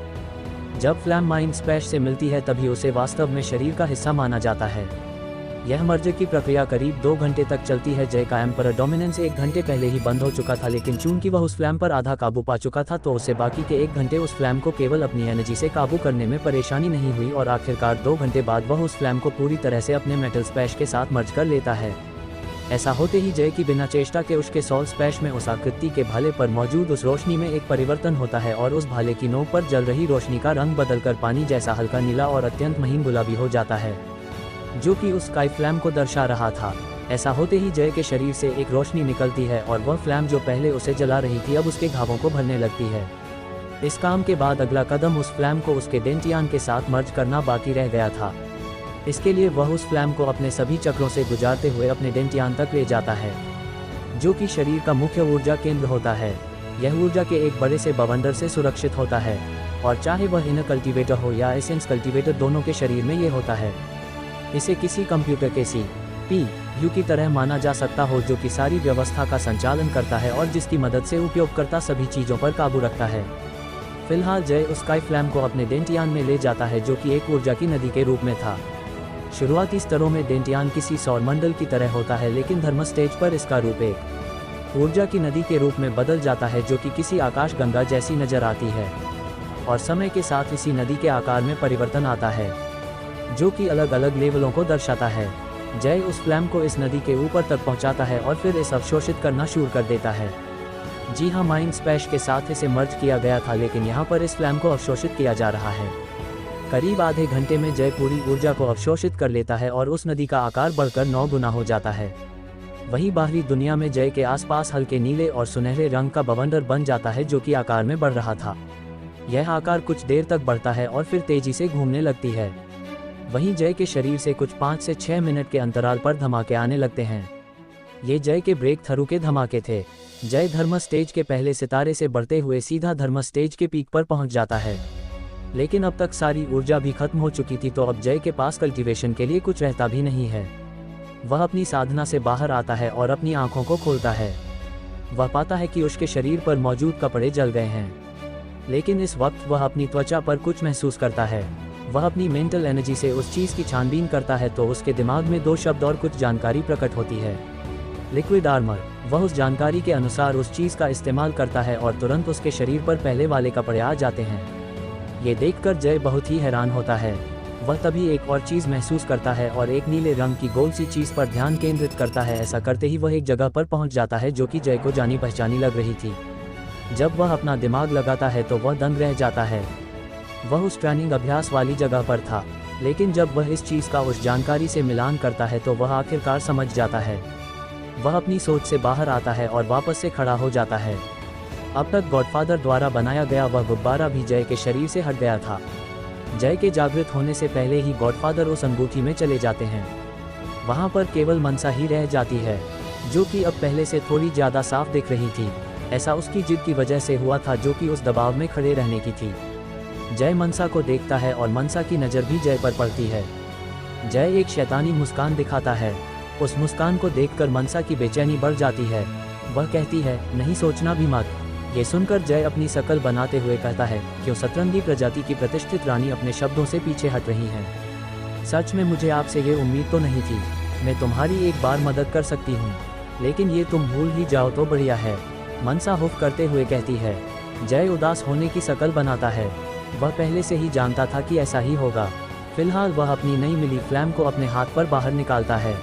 जब फ्लैम माइंड स्पैश से मिलती है तभी उसे वास्तव में शरीर का हिस्सा माना जाता है। यह मर्ज की प्रक्रिया करीब 2 घंटे तक चलती है। जय का एम्परर डोमिनेंस 1 घंटे पहले ही बंद हो चुका था, लेकिन चूंकि वह उस फ्लैम पर आधा काबू पा चुका था तो उसे बाकी के 1 घंटे उस फ्लैम को केवल अपनी एनर्जी से काबू करने में परेशानी नहीं हुई और आखिरकार 2 घंटे बाद वह उस फ्लैम को पूरी तरह से अपने मेटल स्पैश के साथ मर्ज कर लेता है। ऐसा होते ही जय की बिना चेष्टा के उसके सोल स्पैश में उस आकृति के भाले पर मौजूद उस रोशनी में एक परिवर्तन होता है और उस भाले की नोक पर जल रही रोशनी का रंग बदलकर पानी जैसा हल्का नीला और अत्यंत महीन गुलाबी हो जाता है, जो कि उस स्काई फ्लैम को दर्शा रहा था। ऐसा होते ही जय के शरीर से एक रोशनी निकलती है और वह फ्लैम जो पहले उसे जला रही थी अब उसके घावों को भरने लगती है। इस काम के बाद अगला कदम उस फ्लैम को उसके डेंटियान के साथ मर्ज करना बाकी रह गया था। इसके लिए वह उस फ्लैम को अपने सभी चक्रों से गुजारते हुए अपने डेंटियान तक ले जाता है, जो कि शरीर का मुख्य ऊर्जा केंद्र होता है। यह ऊर्जा के एक बड़े से बवंडर से सुरक्षित होता है और चाहे वह इनर कल्टीवेटर हो या एसेंस कल्टीवेटर, दोनों के शरीर में ये होता है। इसे किसी कंप्यूटर के CPU की तरह माना जा सकता हो जो कि सारी व्यवस्था का संचालन करता है और जिसकी मदद से उपयोगकर्ता सभी चीज़ों पर काबू रखता है। फिलहाल जय उस स्काई फ्लैम को अपने डेंटियान में ले जाता है, जो कि एक ऊर्जा की नदी के रूप में था। शुरुआती स्तरों में डेंटियान किसी सौरमंडल की तरह होता है, लेकिन धर्म स्टेज पर इसका रूप एक ऊर्जा की नदी के रूप में बदल जाता है, जो कि किसी आकाश गंगा जैसी नजर आती है। और समय के साथ इसी नदी के आकार में परिवर्तन आता है, जो कि अलग अलग लेवलों को दर्शाता है। जय उस फ्लैम को इस नदी के ऊपर तक पहुंचाता है और फिर इसे अवशोषित करना शुरू कर देता है। जी हाँ, माइंड स्पैश के साथ इसे मर्ज किया गया था, लेकिन यहाँ पर इस फ्लैम को अवशोषित किया जा रहा है। करीब आधे घंटे में जय पूरी ऊर्जा को अवशोषित कर लेता है और उस नदी का आकार बढ़कर 9 गुना हो जाता है। वही बाहरी दुनिया में जय के आसपास हल्के नीले और सुनहरे रंग का बवंडर बन जाता है, जो कि आकार में बढ़ रहा था। यह आकार कुछ देर तक बढ़ता है और फिर तेजी से घूमने लगती है। वहीं जय के शरीर से कुछ 5 से 6 मिनट के अंतराल पर धमाके आने लगते हैं। ये जय के ब्रेक थ्रू के धमाके थे। जय धर्म स्टेज के पहले सितारे से बढ़ते हुए सीधा धर्म स्टेज के पीक पर पहुंच जाता है, लेकिन अब तक सारी ऊर्जा भी खत्म हो चुकी थी, तो अब जय के पास कल्टीवेशन के लिए कुछ रहता भी नहीं है। वह अपनी साधना से बाहर आता है और अपनी आंखों को खोलता है। वह पाता है कि उसके शरीर पर मौजूद कपड़े जल गए हैं, लेकिन इस वक्त वह अपनी त्वचा पर कुछ महसूस करता है। वह अपनी मेंटल एनर्जी से उस चीज़ की छानबीन करता है तो उसके दिमाग में 2 शब्द और कुछ जानकारी प्रकट होती है, लिक्विड आर्मर। वह उस जानकारी के अनुसार उस चीज़ का इस्तेमाल करता है और तुरंत उसके शरीर पर पहले वाले कपड़े आ जाते हैं। ये देखकर जय बहुत ही हैरान होता है। वह तभी एक और चीज़ महसूस करता है और एक नीले रंग की गोल सी चीज़ पर ध्यान केंद्रित करता है। ऐसा करते ही वह एक जगह पर पहुंच जाता है जो कि जय को जानी पहचानी लग रही थी। जब वह अपना दिमाग लगाता है तो वह दंग रह जाता है। वह उस ट्रेनिंग अभ्यास वाली जगह पर था, लेकिन जब वह इस चीज़ का उस जानकारी से मिलान करता है तो वह आखिरकार समझ जाता है। वह अपनी सोच से बाहर आता है और वापस से खड़ा हो जाता है। अब तक गॉडफादर द्वारा बनाया गया वह गुब्बारा भी जय के शरीर से हट गया था। जय के जागृत होने से पहले ही गॉडफादर उस अंगूठी में चले जाते हैं। वहाँ पर केवल मनसा ही रह जाती है, जो कि अब पहले से थोड़ी ज़्यादा साफ दिख रही थी। ऐसा उसकी जिद की वजह से हुआ था, जो कि उस दबाव में खड़े रहने की थी। जय मनसा को देखता है और मनसा की नज़र भी जय पर पड़ती है। जय एक शैतानी मुस्कान दिखाता है। उस मुस्कान को देखकर मनसा की बेचैनी बढ़ जाती है। वह कहती है, नहीं सोचना भी मत। ये सुनकर जय अपनी शकल बनाते हुए कहता है, क्यों सतरंगी प्रजाति की प्रतिष्ठित रानी अपने शब्दों से पीछे हट रही हैं। सच में मुझे आपसे ये उम्मीद तो नहीं थी। मैं तुम्हारी एक बार मदद कर सकती हूँ, लेकिन ये तुम भूल ही जाओ तो बढ़िया है, मनसा हुफ करते हुए कहती है। जय उदास होने की शकल बनाता है। वह पहले से ही जानता था कि ऐसा ही होगा। फिलहाल वह अपनी नई मिली फ्लैम को अपने हाथ पर बाहर निकालता है।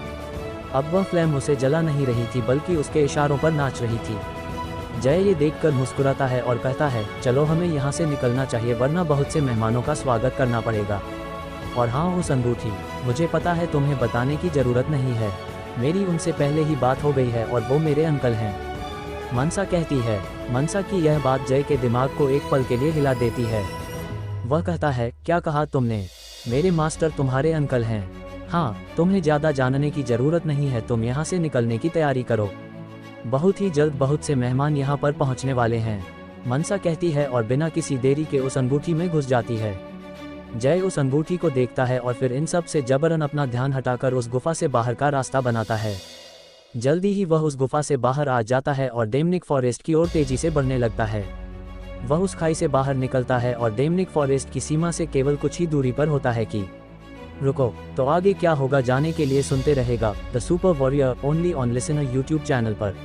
अब वह फ्लैम उसे जला नहीं रही थी, बल्कि उसके इशारों पर नाच रही थी। जय ये देखकर मुस्कुराता है और कहता है, चलो हमें यहाँ से निकलना चाहिए, वरना बहुत से मेहमानों का स्वागत करना पड़ेगा। और हाँ, उस अंगूठी, मुझे पता है तुम्हें बताने की ज़रूरत नहीं है, मेरी उनसे पहले ही बात हो गई है और वो मेरे अंकल हैं, मनसा कहती है। मनसा की यह बात जय के दिमाग को एक पल के लिए हिला देती है। वह कहता है, क्या कहा तुमने? मेरे मास्टर तुम्हारे अंकल हैं। हाँ, तुम्हें ज़्यादा जानने की ज़रूरत नहीं है, तुम यहाँ से निकलने की तैयारी करो। बहुत ही जल्द बहुत से मेहमान यहाँ पर पहुँचने वाले हैं, मनसा कहती है और बिना किसी देरी के उस अंगूठी में घुस जाती है। जय उस अंगूठी को देखता है और फिर इन सब से जबरन अपना ध्यान हटाकर उस गुफा से बाहर का रास्ता बनाता है। जल्दी ही वह उस गुफा से बाहर आ जाता है और डेमनिक फॉरेस्ट की ओर तेजी से बढ़ने लगता है। वह उस खाई से बाहर निकलता है और डेमनिक फॉरेस्ट की सीमा से केवल कुछ ही दूरी पर होता है कि रुको, तो आगे क्या होगा जाने के लिए सुनते रहेगा the super warrior only on listener YouTube channel पर।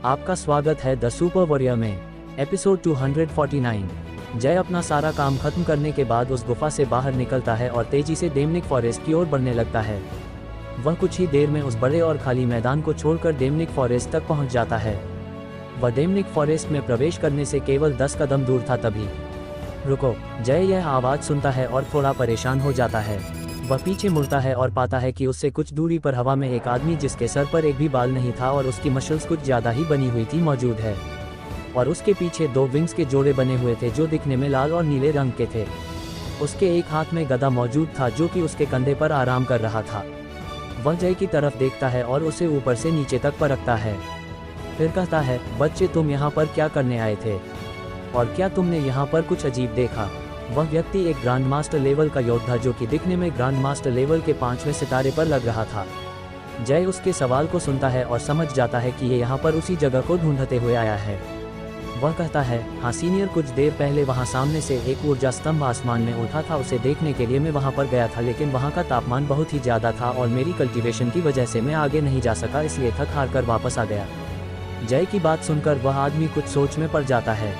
आपका स्वागत है द सुपर वॉरियर में, एपिसोड 249। जय अपना सारा काम खत्म करने के बाद उस गुफा से बाहर निकलता है और तेजी से डेमनिक फॉरेस्ट की ओर बढ़ने लगता है। वह कुछ ही देर में उस बड़े और खाली मैदान को छोड़कर डेमनिक फॉरेस्ट तक पहुंच जाता है। वह डेमनिक फॉरेस्ट में प्रवेश करने से केवल 10 कदम दूर था तभी रुको, जय यह आवाज़ सुनता है और थोड़ा परेशान हो जाता है। वह पीछे मुड़ता है और पाता है कि उससे कुछ दूरी पर हवा में एक आदमी जिसके सर पर एक भी बाल नहीं था और उसकी मसल्स कुछ ज़्यादा ही बनी हुई थी मौजूद है, और उसके पीछे 2 विंग्स के जोड़े बने हुए थे जो दिखने में लाल और नीले रंग के थे। उसके एक हाथ में गदा मौजूद था जो कि उसके कंधे पर आराम कर रहा था। वह जय की तरफ देखता है और उसे ऊपर से नीचे तक परखता है, फिर कहता है, बच्चे तुम यहाँ पर क्या करने आए थे, और क्या तुमने यहाँ पर कुछ अजीब देखा? वह व्यक्ति एक ग्रांड मास्टर लेवल का योद्धा जो कि दिखने में ग्रांड मास्टर लेवल के 5वें सितारे पर लग रहा था। जय उसके सवाल को सुनता है और समझ जाता है कि ये यहाँ पर उसी जगह को ढूंढते हुए आया है। वह कहता है, हाँ सीनियर, कुछ देर पहले वहाँ सामने से एक ऊर्जा स्तंभ आसमान में उठा था, उसे देखने के लिए मैं वहाँ पर गया था, लेकिन वहाँ का तापमान बहुत ही ज़्यादा था और मेरी कल्टीवेशन की वजह से मैं आगे नहीं जा सका, इसलिए थक हार कर वापस आ गया। जय की बात सुनकर वह आदमी कुछ सोच में पड़ जाता है।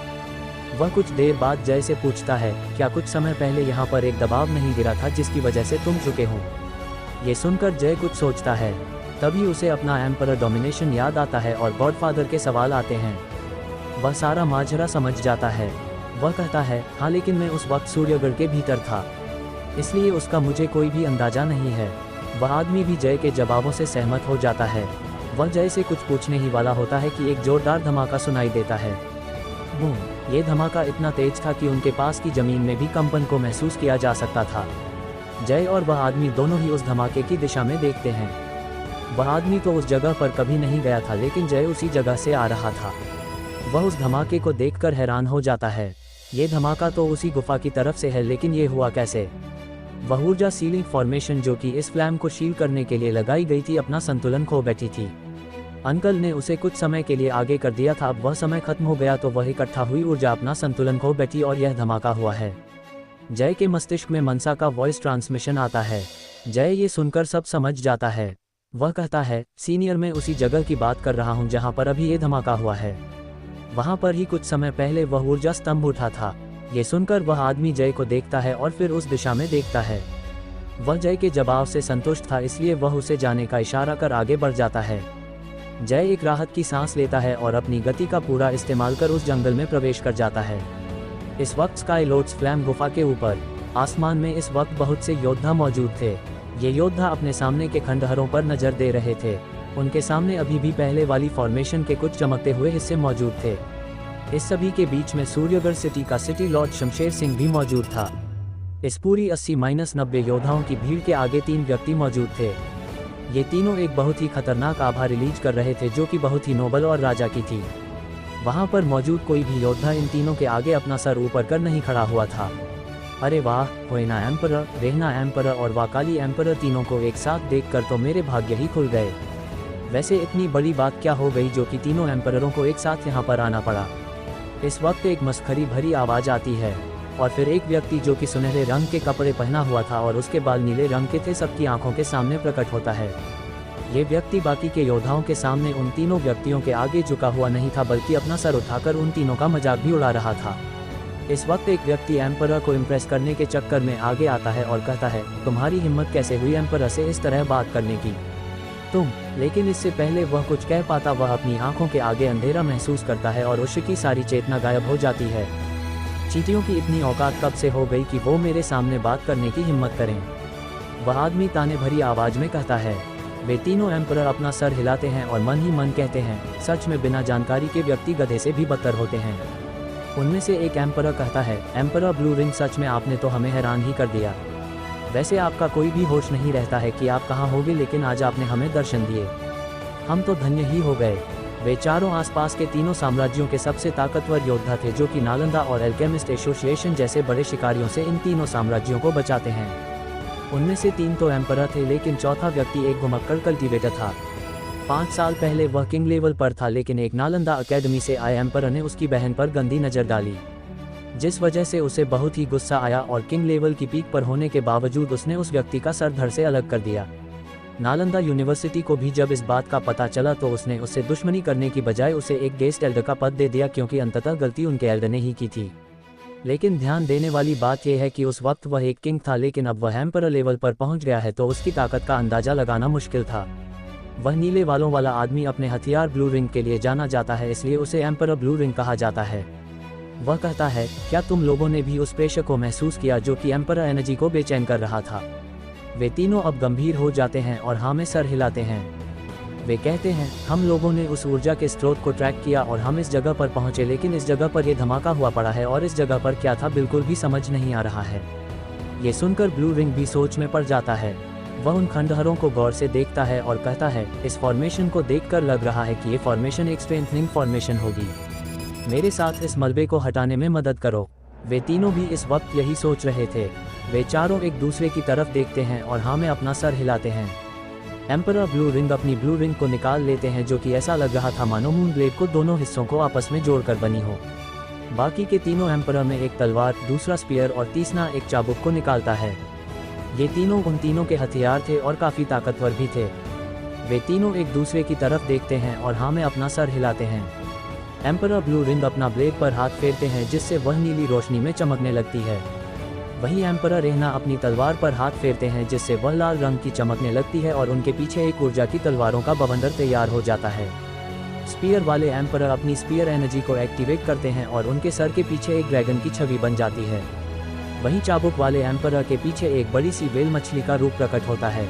वह कुछ देर बाद जय से पूछता है, क्या कुछ समय पहले यहाँ पर एक दबाव नहीं गिरा था जिसकी वजह से तुम झुके हो? ये सुनकर जय कुछ सोचता है, तभी उसे अपना एम्परर डोमिनेशन याद आता है और गॉडफादर के सवाल आते हैं। वह सारा माजरा समझ जाता है। वह कहता है, हाँ लेकिन मैं उस वक्त सूर्यगढ़ के भीतर था, इसलिए उसका मुझे कोई भी अंदाजा नहीं है। वह आदमी भी जय के जवाबों से सहमत हो जाता है। वह जय से कुछ पूछने ही वाला होता है कि एक जोरदार धमाका सुनाई देता है। बूम! ये धमाका इतना तेज था कि उनके पास की जमीन में भी कंपन को महसूस किया जा सकता था। जय और वह आदमी दोनों ही उस धमाके की दिशा में देखते हैं। वह आदमी तो उस जगह पर कभी नहीं गया था, लेकिन जय उसी जगह से आ रहा था। वह उस धमाके को देखकर हैरान हो जाता है। ये धमाका तो उसी गुफा की तरफ से है, लेकिन ये हुआ कैसे? वह ऊर्जा सीलिंग फॉर्मेशन जो कि इस फ्लैम को शील करने के लिए लगाई गई थी अपना संतुलन खो बैठी थी। अंकल ने उसे कुछ समय के लिए आगे कर दिया था, अब वह समय खत्म हो गया तो वह इकट्ठा हुई ऊर्जा अपना संतुलन खो बैठी और यह धमाका हुआ है। जय के मस्तिष्क में मनसा का वॉइस ट्रांसमिशन आता है। जय ये सुनकर सब समझ जाता है। वह कहता है, सीनियर, मैं उसी जगह की बात कर रहा हूँ जहाँ पर अभी ये धमाका हुआ है। वहाँ पर ही कुछ समय पहले वह ऊर्जा स्तंभ उठा था। ये सुनकर वह आदमी जय को देखता है और फिर उस दिशा में देखता है। वह जय के जवाब से संतुष्ट था, इसलिए वह उसे जाने का इशारा कर आगे बढ़ जाता है। जय एक राहत की सांस लेता है और अपनी गति का पूरा इस्तेमाल कर उस जंगल में प्रवेश कर जाता है। इस वक्त स्काई लॉर्ड्स फ्लैम गुफा के ऊपर आसमान में इस वक्त बहुत से योद्धा मौजूद थे। ये योद्धा अपने सामने के खंडहरों पर नजर दे रहे थे। उनके सामने अभी भी पहले वाली फॉर्मेशन के कुछ चमकते हुए हिस्से मौजूद थे। इस सभी के बीच में सूर्यगढ़ सिटी का सिटी लॉर्ड शमशेर सिंह भी मौजूद था। इस पूरी 80-90 योद्धाओं की भीड़ के आगे 3 व्यक्ति मौजूद थे। ये तीनों एक बहुत ही खतरनाक आभा रिलीज कर रहे थे जो कि बहुत ही नोबल और राजा की थी। वहाँ पर मौजूद कोई भी योद्धा इन तीनों के आगे अपना सर ऊपर कर नहीं खड़ा हुआ था। अरे वाह, होयना एम्परर, रेहना एम्परर और वाकाली एम्परर, तीनों को एक साथ देखकर तो मेरे भाग्य ही खुल गए। वैसे इतनी बड़ी बात क्या हो गई जो कि तीनों एम्पररों को एक साथ यहाँ पर आना पड़ा? इस वक्त एक मस्खरी भरी आवाज़ आती है और फिर एक व्यक्ति जो कि सुनहरे रंग के कपड़े पहना हुआ था और उसके बाल नीले रंग के थे सबकी आंखों के सामने प्रकट होता है। ये व्यक्ति बाकी के योद्धाओं के सामने उन तीनों व्यक्तियों के आगे झुका हुआ नहीं था, बल्कि अपना सर उठाकर उन तीनों का मजाक भी उड़ा रहा था। इस वक्त एक व्यक्ति एम्परर को इम्प्रेस करने के चक्कर में आगे आता है और कहता है, तुम्हारी हिम्मत कैसे हुई एम्परर से इस तरह बात करने की? तुम। लेकिन इससे पहले वह कुछ कह पाता, वह अपनी आंखों के आगे अंधेरा महसूस करता है और उसकी सारी चेतना गायब हो जाती है। चींटियों की इतनी औकात कब से हो गई कि वो मेरे सामने बात करने की हिम्मत करें? वह आदमी ताने भरी आवाज़ में कहता है। वे तीनों एम्परर अपना सर हिलाते हैं और मन ही मन कहते हैं, सच में बिना जानकारी के व्यक्ति गधे से भी बदतर होते हैं। उनमें से एक एम्परर कहता है, एम्परर ब्लू रिंग, सच में आपने तो हमें हैरान ही कर दिया। वैसे आपका कोई भी होश नहीं रहता है कि आप कहाँ होगे, लेकिन आज आपने हमें दर्शन दिए, हम तो धन्य ही हो गए। वे चारों आसपास के तीनों साम्राज्यों के सबसे ताकतवर योद्धा थे जो कि नालंदा और एल्केमिस्ट एसोसिएशन जैसे बड़े शिकारियों से इन तीनों साम्राज्यों को बचाते हैं। उनमें से 3 तो एम्परर थे, लेकिन चौथा व्यक्ति एक घुमक्कड़ कल्टीवेटर था। 5 साल पहले वह किंग लेवल पर था, लेकिन एक नालंदा अकेडमी से आए एम्परर ने उसकी बहन पर गंदी नज़र डाली। जिस वजह से उसे बहुत ही गुस्सा आया और किंग लेवल की पीक पर होने के बावजूद उसने उस व्यक्ति का सर धड़ से अलग कर दिया। नालंदा यूनिवर्सिटी को भी जब इस बात का पता चला तो उसने उससे दुश्मनी करने की बजाय उसे एक गेस्ट एल्डर का पद दे दिया, क्योंकि अंततः गलती उनके एल्डर ने ही की थी। लेकिन ध्यान देने वाली बात यह है कि उस वक्त वह एक किंग था, लेकिन अब वह एम्परर लेवल पर पहुंच गया है तो उसकी ताकत का अंदाजा लगाना मुश्किल था। वह नीले बालों वाला आदमी अपने हथियार ब्लू रिंग के लिए जाना जाता है, इसलिए उसे एम्परर ब्लू रिंग कहा जाता है। वह कहता है, क्या तुम लोगों ने भी उस प्रेशर को महसूस किया जो कि एम्परर एनर्जी को बेचैन कर रहा था? वे तीनों अब गंभीर हो जाते हैं और हाँ में सर हिलाते हैं। वे कहते हैं, हम लोगों ने उस ऊर्जा के स्रोत को ट्रैक किया और हम इस जगह पर पहुंचे, लेकिन इस जगह पर यह धमाका हुआ पड़ा है और इस जगह पर क्या था बिल्कुल भी समझ नहीं आ रहा है। ये सुनकर ब्लू रिंग भी सोच में पड़ जाता है। वह उन खंडहरों को गौर से देखता है और कहता है, इस फॉर्मेशन को देखकर लग रहा है कि ये फॉर्मेशन एक स्ट्रेंथनिंग फॉर्मेशन होगी। मेरे साथ इस मलबे को हटाने में मदद करो। वे तीनों भी इस वक्त यही सोच रहे थे। वे चारों एक दूसरे की तरफ देखते हैं और हाँ में अपना सर हिलाते हैं। एम्परर ब्लू रिंग अपनी ब्लू रिंग को निकाल लेते हैं, जो कि ऐसा लग रहा था मानो मून ब्लेड को दोनों हिस्सों को आपस में जोड़कर बनी हो। बाकी के तीनों एम्परर में एक तलवार, दूसरा स्पीयर और तीसरा एक चाबुक को निकालता है। ये तीनों उन तीनों के हथियार थे और काफ़ी ताकतवर भी थे। वे तीनों एक दूसरे की तरफ देखते हैं और हाँ में अपना सर हिलाते हैं। एम्परर ब्लू रिंग अपना ब्लेड पर हाथ फेरते हैं, जिससे वह नीली रोशनी में चमकने लगती है। वहीं एम्परर रेहना अपनी तलवार पर हाथ फेरते हैं, जिससे वह लाल रंग की चमकने लगती है और उनके पीछे एक ऊर्जा की तलवारों का बवंडर तैयार हो जाता है। स्पीयर वाले एम्परर अपनी स्पीयर एनर्जी को एक्टिवेट करते हैं और उनके सर के पीछे एक ड्रैगन की छवि बन जाती है। वहीं चाबुक वाले एम्परर के पीछे एक बड़ी सी वेल मछली का रूप प्रकट होता है।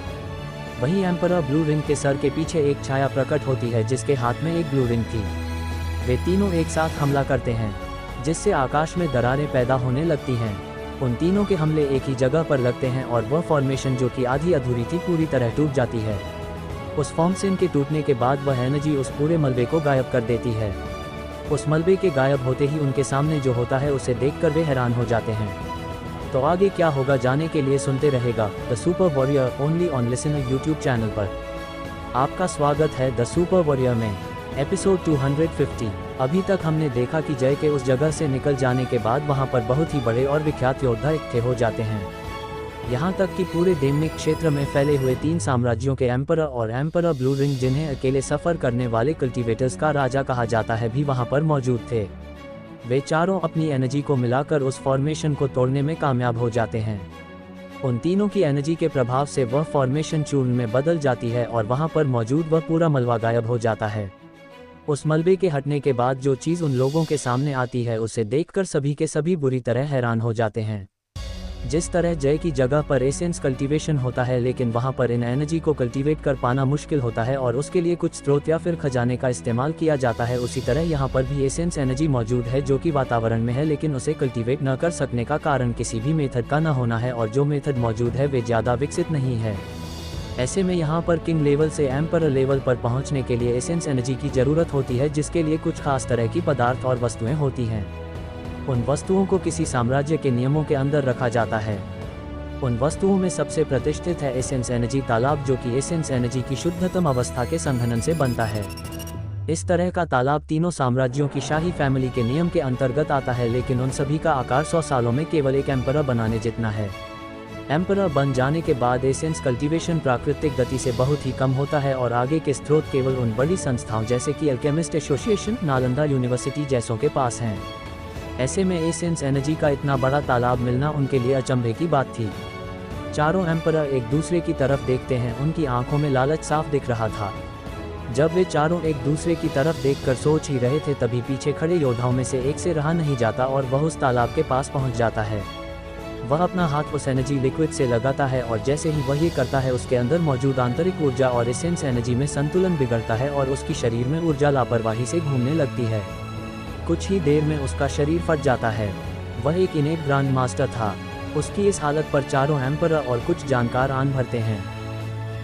वहीं एम्परर ब्लू रिंग के सर के पीछे एक छाया प्रकट होती है, जिसके हाथ में एक ब्लू रिंग थी। वे तीनों एक साथ हमला करते हैं, जिससे आकाश में दरारें पैदा होने लगती हैं। उन तीनों के हमले एक ही जगह पर लगते हैं और वह फॉर्मेशन जो कि आधी अधूरी थी पूरी तरह टूट जाती है। उस फॉर्मेशन के टूटने के बाद वह एनर्जी उस पूरे मलबे को गायब कर देती है। उस मलबे के गायब होते ही उनके सामने जो होता है उसे देखकर वे हैरान हो जाते हैं। तो आगे क्या होगा जानने के लिए सुनते रहेगा the super warrior only on listener YouTube channel पर। आपका स्वागत है द सुपर वॉरियर में। एपिसोड 250। अभी तक हमने देखा कि जय के उस जगह से निकल जाने के बाद वहां पर बहुत ही बड़े और विख्यात योद्धा इकट्ठे हो जाते हैं। यहां तक कि पूरे देमनिक क्षेत्र में फैले हुए 3 साम्राज्यों के एम्परर और एम्परर ब्लू रिंग, जिन्हें अकेले सफर करने वाले कल्टीवेटर्स का राजा कहा जाता है, भी वहां पर मौजूद थे। वे चारों अपनी एनर्जी को मिलाकर उस फॉर्मेशन को तोड़ने में कामयाब हो जाते हैं। उन तीनों की एनर्जी के प्रभाव से वह फॉर्मेशन चूर्ण में बदल जाती है और वहां पर मौजूद वह पूरा मलबा गायब हो जाता है। उस मलबे के हटने के बाद जो चीज़ उन लोगों के सामने आती है उसे देखकर सभी के सभी बुरी तरह हैरान हो जाते हैं। जिस तरह जय की जगह पर एसेंस कल्टीवेशन होता है, लेकिन वहां पर इन एनर्जी को कल्टीवेट कर पाना मुश्किल होता है और उसके लिए कुछ स्रोत या फिर खजाने का इस्तेमाल किया जाता है, उसी तरह यहाँ पर भी एसेंस एनर्जी मौजूद है जो कि वातावरण में है, लेकिन उसे कल्टीवेट न कर सकने का कारण किसी भी मेथड का न होना है, और जो मेथड मौजूद है वे ज़्यादा विकसित नहीं है। ऐसे में यहाँ पर किंग लेवल से एम्परर लेवल पर पहुँचने के लिए एसेंस एनर्जी की ज़रूरत होती है, जिसके लिए कुछ खास तरह की पदार्थ और वस्तुएं होती हैं। उन वस्तुओं को किसी साम्राज्य के नियमों के अंदर रखा जाता है। उन वस्तुओं में सबसे प्रतिष्ठित है एसेंस एनर्जी तालाब, जो कि एसेंस एनर्जी की शुद्धतम अवस्था के संघनन से बनता है। इस तरह का तालाब तीनों साम्राज्यों की शाही फैमिली के नियम के अंतर्गत आता है, लेकिन उन सभी का आकार 100 सालों में केवल एक एम्परर बनाने जितना है। एम्परर बन जाने के बाद एसेंस कल्टीवेशन प्राकृतिक गति से बहुत ही कम होता है और आगे के स्रोत केवल उन बड़ी संस्थाओं जैसे कि अल्केमिस्ट एसोसिएशन, नालंदा यूनिवर्सिटी जैसों के पास हैं। ऐसे में एसेंस एनर्जी का इतना बड़ा तालाब मिलना उनके लिए अचंभे की बात थी। चारों एम्परर एक दूसरे की तरफ देखते हैं, उनकी आंखों में लालच साफ दिख रहा था। जब वे चारों एक दूसरे की तरफ देखकर सोच ही रहे थे, तभी पीछे खड़े योद्धाओं में से एक से रहा नहीं जाता और वह उस तालाब के पास पहुंच जाता है। वह अपना हाथ उस एनर्जी लिक्विड से लगाता है और जैसे ही वह ये करता है, उसके अंदर मौजूद आंतरिक ऊर्जा और एसेंस एनर्जी में संतुलन बिगड़ता है और उसकी शरीर में ऊर्जा लापरवाही से घूमने लगती है। कुछ ही देर में उसका शरीर फट जाता है। वह एक इनेट ग्रांड मास्टर था। उसकी इस हालत पर चारों एम्परर और कुछ जानकार आन भरते हैं।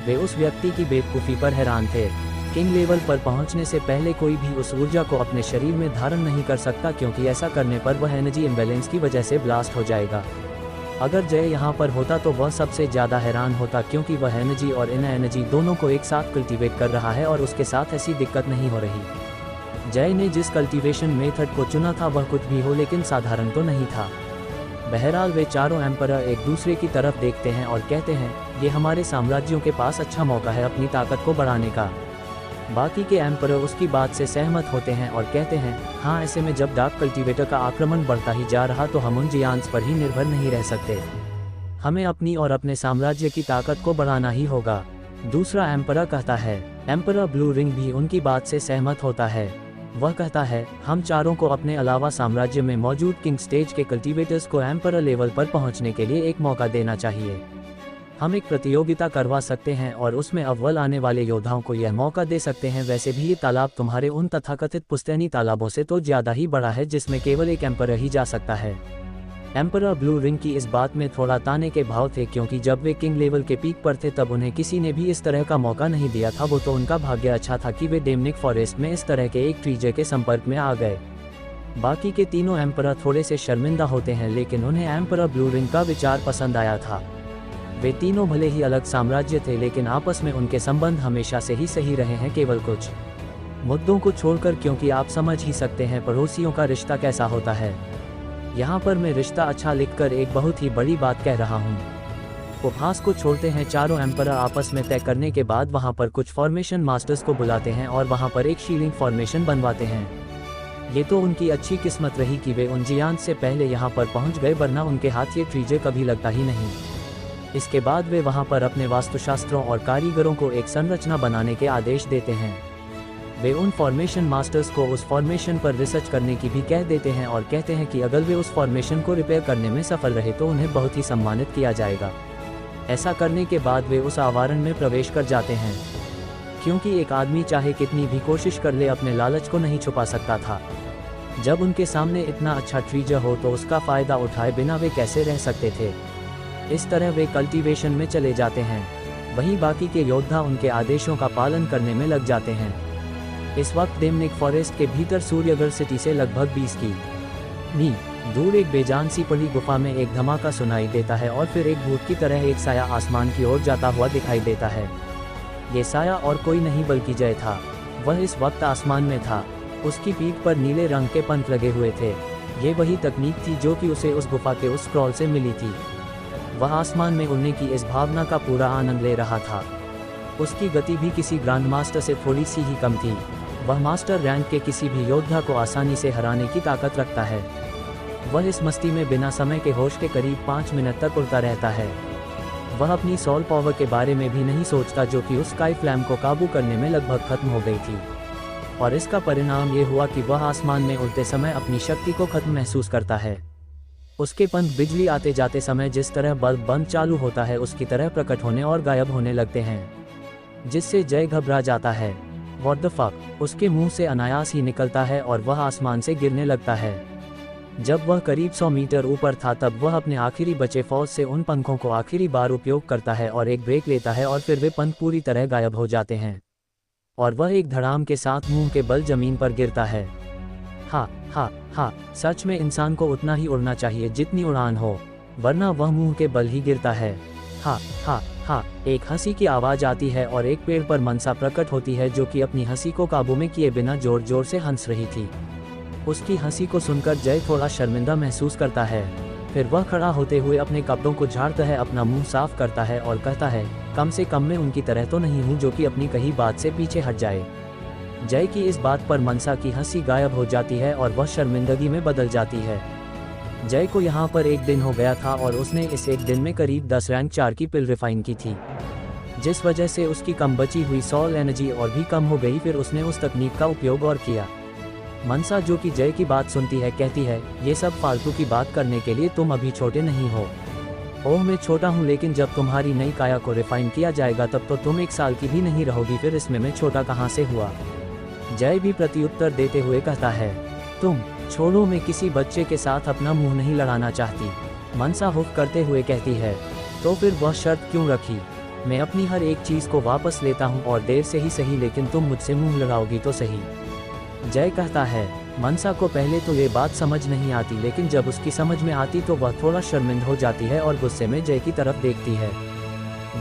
वे उस व्यक्ति की बेवकूफ़ी पर हैरान थे। किंग लेवल पर पहुंचने से पहले कोई भी उस ऊर्जा को अपने शरीर में धारण नहीं कर सकता, क्योंकि ऐसा करने पर वह एनर्जी इम्बैलेंस की वजह से ब्लास्ट हो जाएगा। अगर जय यहाँ पर होता तो वह सबसे ज़्यादा हैरान होता, क्योंकि वह एनर्जी और इनर एनर्जी दोनों को एक साथ कल्टीवेट कर रहा है और उसके साथ ऐसी दिक्कत नहीं हो रही। जय ने जिस कल्टीवेशन मेथड को चुना था वह कुछ भी हो लेकिन साधारण तो नहीं था। बहरहाल वे चारों एम्परर एक दूसरे की तरफ देखते हैं और कहते हैं, ये हमारे साम्राज्यों के पास अच्छा मौका है अपनी ताकत को बढ़ाने का। बाकी के एम्परर उसकी बात से सहमत होते हैं और कहते हैं, हाँ, ऐसे में जब डार्क कल्टीवेटर का आक्रमण बढ़ता ही जा रहा तो हम उन जियांस पर ही निर्भर नहीं रह सकते। हमें अपनी और अपने साम्राज्य की ताकत को बढ़ाना ही होगा। दूसरा एम्परर कहता है। एम्परर ब्लू रिंग भी उनकी बात से सहमत होता है। वह कहता है, हम चारों को अपने अलावा साम्राज्य में मौजूद किंग स्टेज के कल्टीवेटर्स को एम्परर लेवल पर पहुंचने के लिए एक मौका देना चाहिए। हम एक प्रतियोगिता करवा सकते हैं और उसमें अव्वल आने वाले योद्धाओं को यह मौका दे सकते हैं। वैसे भी ये तालाब तुम्हारे उन तथाकथित पुश्तैनी तालाबों से तो ज़्यादा ही बड़ा है जिसमें केवल एक एम्परर ही जा सकता है। एम्परर ब्लू रिंग की इस बात में थोड़ा ताने के भाव थे, क्योंकि जब वे किंग लेवल के पीक पर थे तब उन्हें किसी ने भी इस तरह का मौका नहीं दिया था। वो तो उनका भाग्य अच्छा था कि वे डेमनिक फॉरेस्ट में इस तरह के एक ट्रीजर के संपर्क में आ गए। बाकी के तीनों एम्परर थोड़े से शर्मिंदा होते हैं, लेकिन उन्हें एम्परर ब्लू रिंग का विचार पसंद आया था। वे तीनों भले ही अलग साम्राज्य थे, लेकिन आपस में उनके संबंध हमेशा से ही सही रहे हैं, केवल कुछ मुद्दों को छोड़कर, क्योंकि आप समझ ही सकते हैं पड़ोसियों का रिश्ता कैसा होता है। यहाँ पर मैं रिश्ता अच्छा लिखकर एक बहुत ही बड़ी बात कह रहा हूँ। उपहास को छोड़ते हैं चारों एम्परर आपस में तय करने के बाद वहाँ पर कुछ फॉर्मेशन मास्टर्स को बुलाते हैं और वहाँ पर एक शीलिंग फॉर्मेशन बनवाते हैं। ये तो उनकी अच्छी किस्मत रही कि वे उन जियांस से पहले यहाँ पर पहुँच गए, वरना उनके हाथ ये ट्रीजर कभी लगता ही नहीं। इसके बाद वे वहाँ पर अपने वास्तुशास्त्रों और कारीगरों को एक संरचना बनाने के आदेश देते हैं। वे उन फॉर्मेशन मास्टर्स को उस फॉर्मेशन पर रिसर्च करने की भी कह देते हैं और कहते हैं कि अगर वे उस फॉर्मेशन को रिपेयर करने में सफल रहे तो उन्हें बहुत ही सम्मानित किया जाएगा। ऐसा करने के बाद वे उस आवारण में प्रवेश कर जाते हैं, क्योंकि एक आदमी चाहे कितनी भी कोशिश कर ले अपने लालच को नहीं छुपा सकता था। जब उनके सामने इतना अच्छा ट्रीजर हो तो उसका फ़ायदा उठाए बिना वे कैसे रह सकते थे। इस तरह वे कल्टीवेशन में चले जाते हैं। वहीं बाकी के योद्धा उनके आदेशों का पालन करने में लग जाते हैं। इस वक्त डेमनिक फॉरेस्ट के भीतर सूर्यगढ़ सिटी से लगभग 20 की दूर एक बेजान सी पड़ी गुफा में एक धमाका सुनाई देता है और फिर एक भूत की तरह एक साया आसमान की ओर जाता हुआ दिखाई देता है। ये साया और कोई नहीं बल्कि जय था। वह इस वक्त आसमान में था। उसकी पीठ पर नीले रंग के पंख लगे हुए थे। ये वही तकनीक थी जो कि उसे उस गुफा के उस स्क्रॉल से मिली थी। वह आसमान में उड़ने की इस भावना का पूरा आनंद ले रहा था। उसकी गति भी किसी ग्रांड मास्टर से थोड़ी सी ही कम थी। वह मास्टर रैंक के किसी भी योद्धा को आसानी से हराने की ताकत रखता है। वह इस मस्ती में बिना समय के होश के करीब 5 मिनट तक उड़ता रहता है। वह अपनी सोल पावर के बारे में भी नहीं सोचता, जो कि उस स्काई फ्लैम को काबू करने में लगभग खत्म हो गई थी। और इसका परिणाम ये हुआ कि वह आसमान में उड़ते समय अपनी शक्ति को खत्म महसूस करता है। उसके पंख बिजली आते जाते समय जिस तरह बल्ब बंद चालू होता है उसकी तरह प्रकट होने और गायब होने लगते हैं, जिससे जय घबरा जाता है। व्हाट द फक, उसके मुंह से अनायास ही निकलता है और वह आसमान से गिरने लगता है। जब वह करीब 100 मीटर ऊपर था तब वह अपने आखिरी बचे फौज से उन पंखों को आखिरी बार उपयोग करता है और एक ब्रेक लेता है और फिर वे पंख पूरी तरह गायब हो जाते हैं और वह एक धड़ाम के साथ मुंह के बल जमीन पर गिरता है। हा हा हा, सच में इंसान को उतना ही उड़ना चाहिए जितनी उड़ान हो, वरना वह मुंह के बल ही गिरता है। हा हा हा, एक हंसी की आवाज़ आती है और एक पेड़ पर मनसा प्रकट होती है जो कि अपनी हंसी को काबू में किए बिना जोर जोर से हंस रही थी। उसकी हंसी को सुनकर जय थोड़ा शर्मिंदा महसूस करता है। फिर वह खड़ा होते हुए अपने कपड़ों को झाड़ता है, अपना मुंह साफ करता है और कहता है, कम से कम मैं उनकी तरह तो नहीं हूँ जो कि अपनी कही बात से पीछे हट जाए। जय की इस बात पर मनसा की हंसी गायब हो जाती है और वह शर्मिंदगी में बदल जाती है। जय को यहाँ पर एक दिन हो गया था और उसने इस एक दिन में करीब 10 रैंक 4 की पिल रिफाइन की थी, जिस वजह से उसकी कम बची हुई सोल एनर्जी और भी कम हो गई। फिर उसने उस तकनीक का उपयोग और किया। मनसा, जो कि जय की बात सुनती है, कहती है, ये सब फालतू की बात करने के लिए तुम अभी छोटे नहीं हो। ओह, मैं छोटा हूँ, लेकिन जब तुम्हारी नई काया को रिफाइन किया जाएगा तब तो तुम 1 साल की भी नहीं रहोगी। फिर इसमें मैं छोटा कहाँ से हुआ? जय भी प्रत्युत्तर देते हुए कहता है, तुम छोड़ो, मैं किसी बच्चे के साथ अपना मुंह नहीं लड़ाना चाहती। मनसा हुफ करते हुए कहती है, तो फिर वह शर्त क्यों रखी? मैं अपनी हर एक चीज़ को वापस लेता हूँ और देर से ही सही, लेकिन तुम मुझसे मुंह लड़ाओगी तो सही। जय कहता है, मनसा को पहले तो ये बात समझ नहीं आती, लेकिन जब उसकी समझ में आती तो वह थोड़ा शर्मिंद हो जाती है और गुस्से में जय की तरफ देखती है।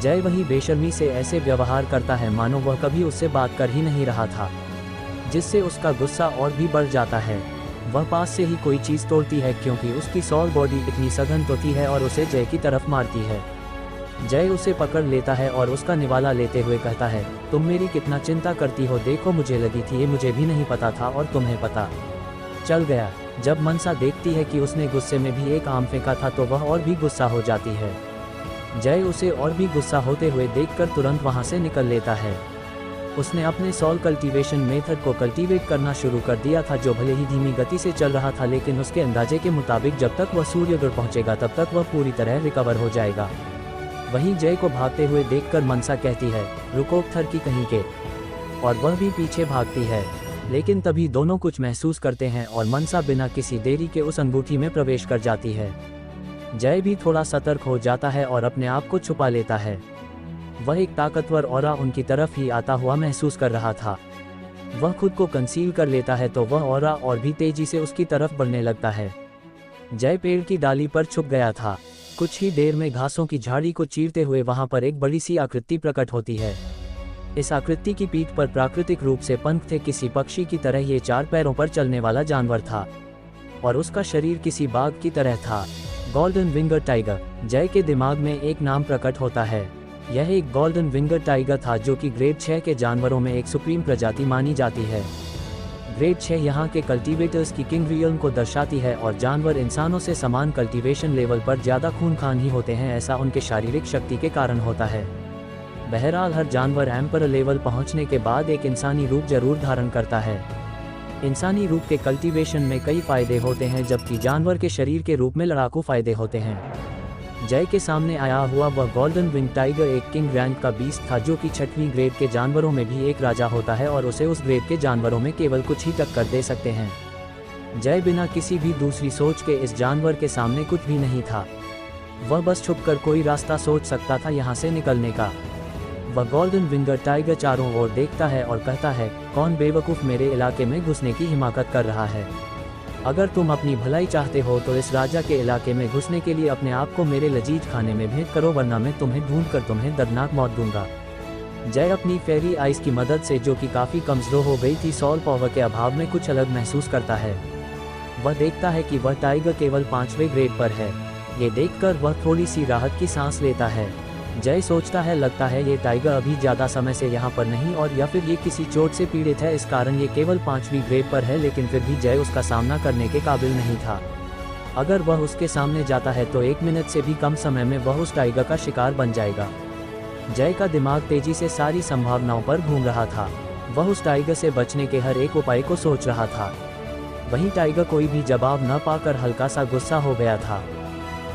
जय वही बेशर्मी से ऐसे व्यवहार करता है मानो वह कभी उससे बात कर ही नहीं रहा था। जिससे उसका गुस्सा और भी बढ़ जाता है। वह पास से ही कोई चीज़ तोड़ती है क्योंकि उसकी सॉल बॉडी इतनी सघन होती है और उसे जय की तरफ मारती है। जय उसे पकड़ लेता है और उसका निवाला लेते हुए कहता है, तुम मेरी कितना चिंता करती हो, देखो मुझे लगी थी ये मुझे भी नहीं पता था और तुम्हें पता चल गया। जब मनसा देखती है कि उसने गुस्से में भी एक आम फेंका था तो वह और भी गुस्सा हो जाती है। जय उसे और भी गुस्सा होते हुए देखकर तुरंत वहां से निकल लेता है। उसने अपने सॉल कल्टीवेशन मेथड को कल्टीवेट करना शुरू कर दिया था, जो भले ही धीमी गति से चल रहा था लेकिन उसके अंदाजे के मुताबिक जब तक वह सूर्यगढ़ पहुंचेगा तब तक वह पूरी तरह रिकवर हो जाएगा। वहीं जय को भागते हुए देखकर मनसा कहती है, रुको थर की कहीं के, और वह भी पीछे भागती है। लेकिन तभी दोनों कुछ महसूस करते हैं और मनसा बिना किसी देरी के उस अंगूठी में प्रवेश कर जाती है। जय भी थोड़ा सतर्क हो जाता है और अपने आप को छुपा लेता है। वह एक ताकतवर ऑरा उनकी तरफ ही आता हुआ महसूस कर रहा था। वह खुद को कंसील कर लेता है तो वह ऑरा और भी तेजी से उसकी तरफ बढ़ने लगता है। जय पेड़ की डाली पर छुप गया था। कुछ ही देर में घासों की झाड़ी को चीरते हुए वहां पर एक बड़ी सी आकृति प्रकट होती है। इस आकृति की पीठ पर प्राकृतिक रूप से पंख थे, किसी पक्षी की तरह ये 4 पैरों पर चलने वाला जानवर था और उसका शरीर किसी बाघ की तरह था। Golden winger tiger. जय के दिमाग में एक नाम प्रकट होता है। यह एक गोल्डन विंगर टाइगर था जो कि ग्रेड 6 के जानवरों में एक सुप्रीम प्रजाति मानी जाती है। ग्रेड 6 यहाँ के कल्टीवेटर्स की किंग रियल्म को दर्शाती है और जानवर इंसानों से समान कल्टीवेशन लेवल पर ज़्यादा खूनखान ही होते हैं, ऐसा उनके शारीरिक शक्ति के कारण होता है। बहरहाल हर जानवर एम्पर लेवल पहुंचने के बाद एक इंसानी रूप जरूर धारण करता है। इंसानी रूप के कल्टीवेशन में कई फायदे होते हैं जबकि जानवर के शरीर के रूप में लड़ाकू फायदे होते हैं। जय के सामने आया हुआ वह गोल्डन विंग टाइगर एक किंग रैंक का बीस्ट था जो कि 6वीं ग्रेड के जानवरों में भी एक राजा होता है और उसे उस ग्रेड के जानवरों में केवल कुछ ही टक्कर दे सकते हैं। जय बिना किसी भी दूसरी सोच के इस जानवर के सामने कुछ भी नहीं था। वह बस छुपकर कोई रास्ता सोच सकता था यहाँ से निकलने का। वह गोल्डन विंगर टाइगर चारों ओर देखता है और कहता है, कौन बेवकूफ़ मेरे इलाके में घुसने की हिमाकत कर रहा है। अगर तुम अपनी भलाई चाहते हो तो इस राजा के इलाके में घुसने के लिए अपने आप को मेरे लजीज खाने में भेंट करो, वरना मैं तुम्हें ढूंढ कर तुम्हें दर्दनाक मौत दूंगा। जय अपनी फेरी आइस की मदद से, जो कि काफ़ी कमज़ोर हो गई थी, सॉल पावर के अभाव में कुछ अलग महसूस करता है। वह देखता है कि वह टाइगर केवल 5वें ग्रेड पर है। ये देखकर वह थोड़ी सी राहत की सांस लेता है। जय सोचता है, लगता है ये टाइगर अभी ज़्यादा समय से यहाँ पर नहीं और या फिर ये किसी चोट से पीड़ित है, इस कारण ये केवल 5वीं ग्रेड पर है। लेकिन फिर भी जय उसका सामना करने के काबिल नहीं था। अगर वह उसके सामने जाता है तो 1 मिनट से भी कम समय में वह उस टाइगर का शिकार बन जाएगा। जय का दिमाग तेजी से सारी संभावनाओं पर घूम रहा था। वह उस टाइगर से बचने के हर एक उपाय को सोच रहा था। वहीं टाइगर कोई भी जवाब न पाकर हल्का सा गुस्सा हो गया था।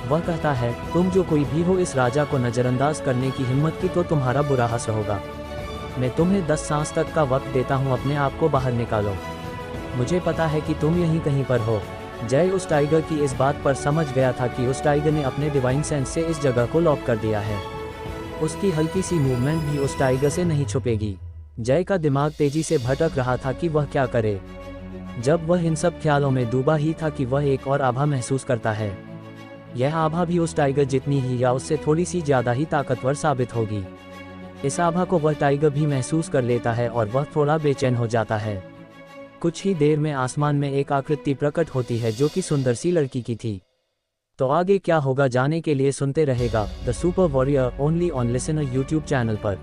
वह कहता है, तुम जो कोई भी हो, इस राजा को नज़रअंदाज करने की हिम्मत की तो तुम्हारा बुरा हश्र होगा। मैं तुम्हें 10 सांस तक का वक्त देता हूँ, अपने आप को बाहर निकालो। मुझे पता है कि तुम यहीं कहीं पर हो। जय उस टाइगर की इस बात पर समझ गया था कि उस टाइगर ने अपने डिवाइन सेंस से इस जगह को लॉक कर दिया है। उसकी हल्की सी मूवमेंट भी उस टाइगर से नहीं छुपेगी। जय का दिमाग तेजी से भटक रहा था कि वह क्या करे। जब वह इन सब ख्यालों में डूबा ही था कि वह एक और आभा महसूस करता है। यह आभा भी उस टाइगर जितनी ही या उससे थोड़ी सी ज़्यादा ही ताकतवर साबित होगी। इस आभा को वह टाइगर भी महसूस कर लेता है और वह थोड़ा बेचैन हो जाता है। कुछ ही देर में आसमान में एक आकृति प्रकट होती है जो कि सुंदर सी लड़की की थी। तो आगे क्या होगा जाने के लिए सुनते रहेगा the super warrior only on listener YouTube channel पर।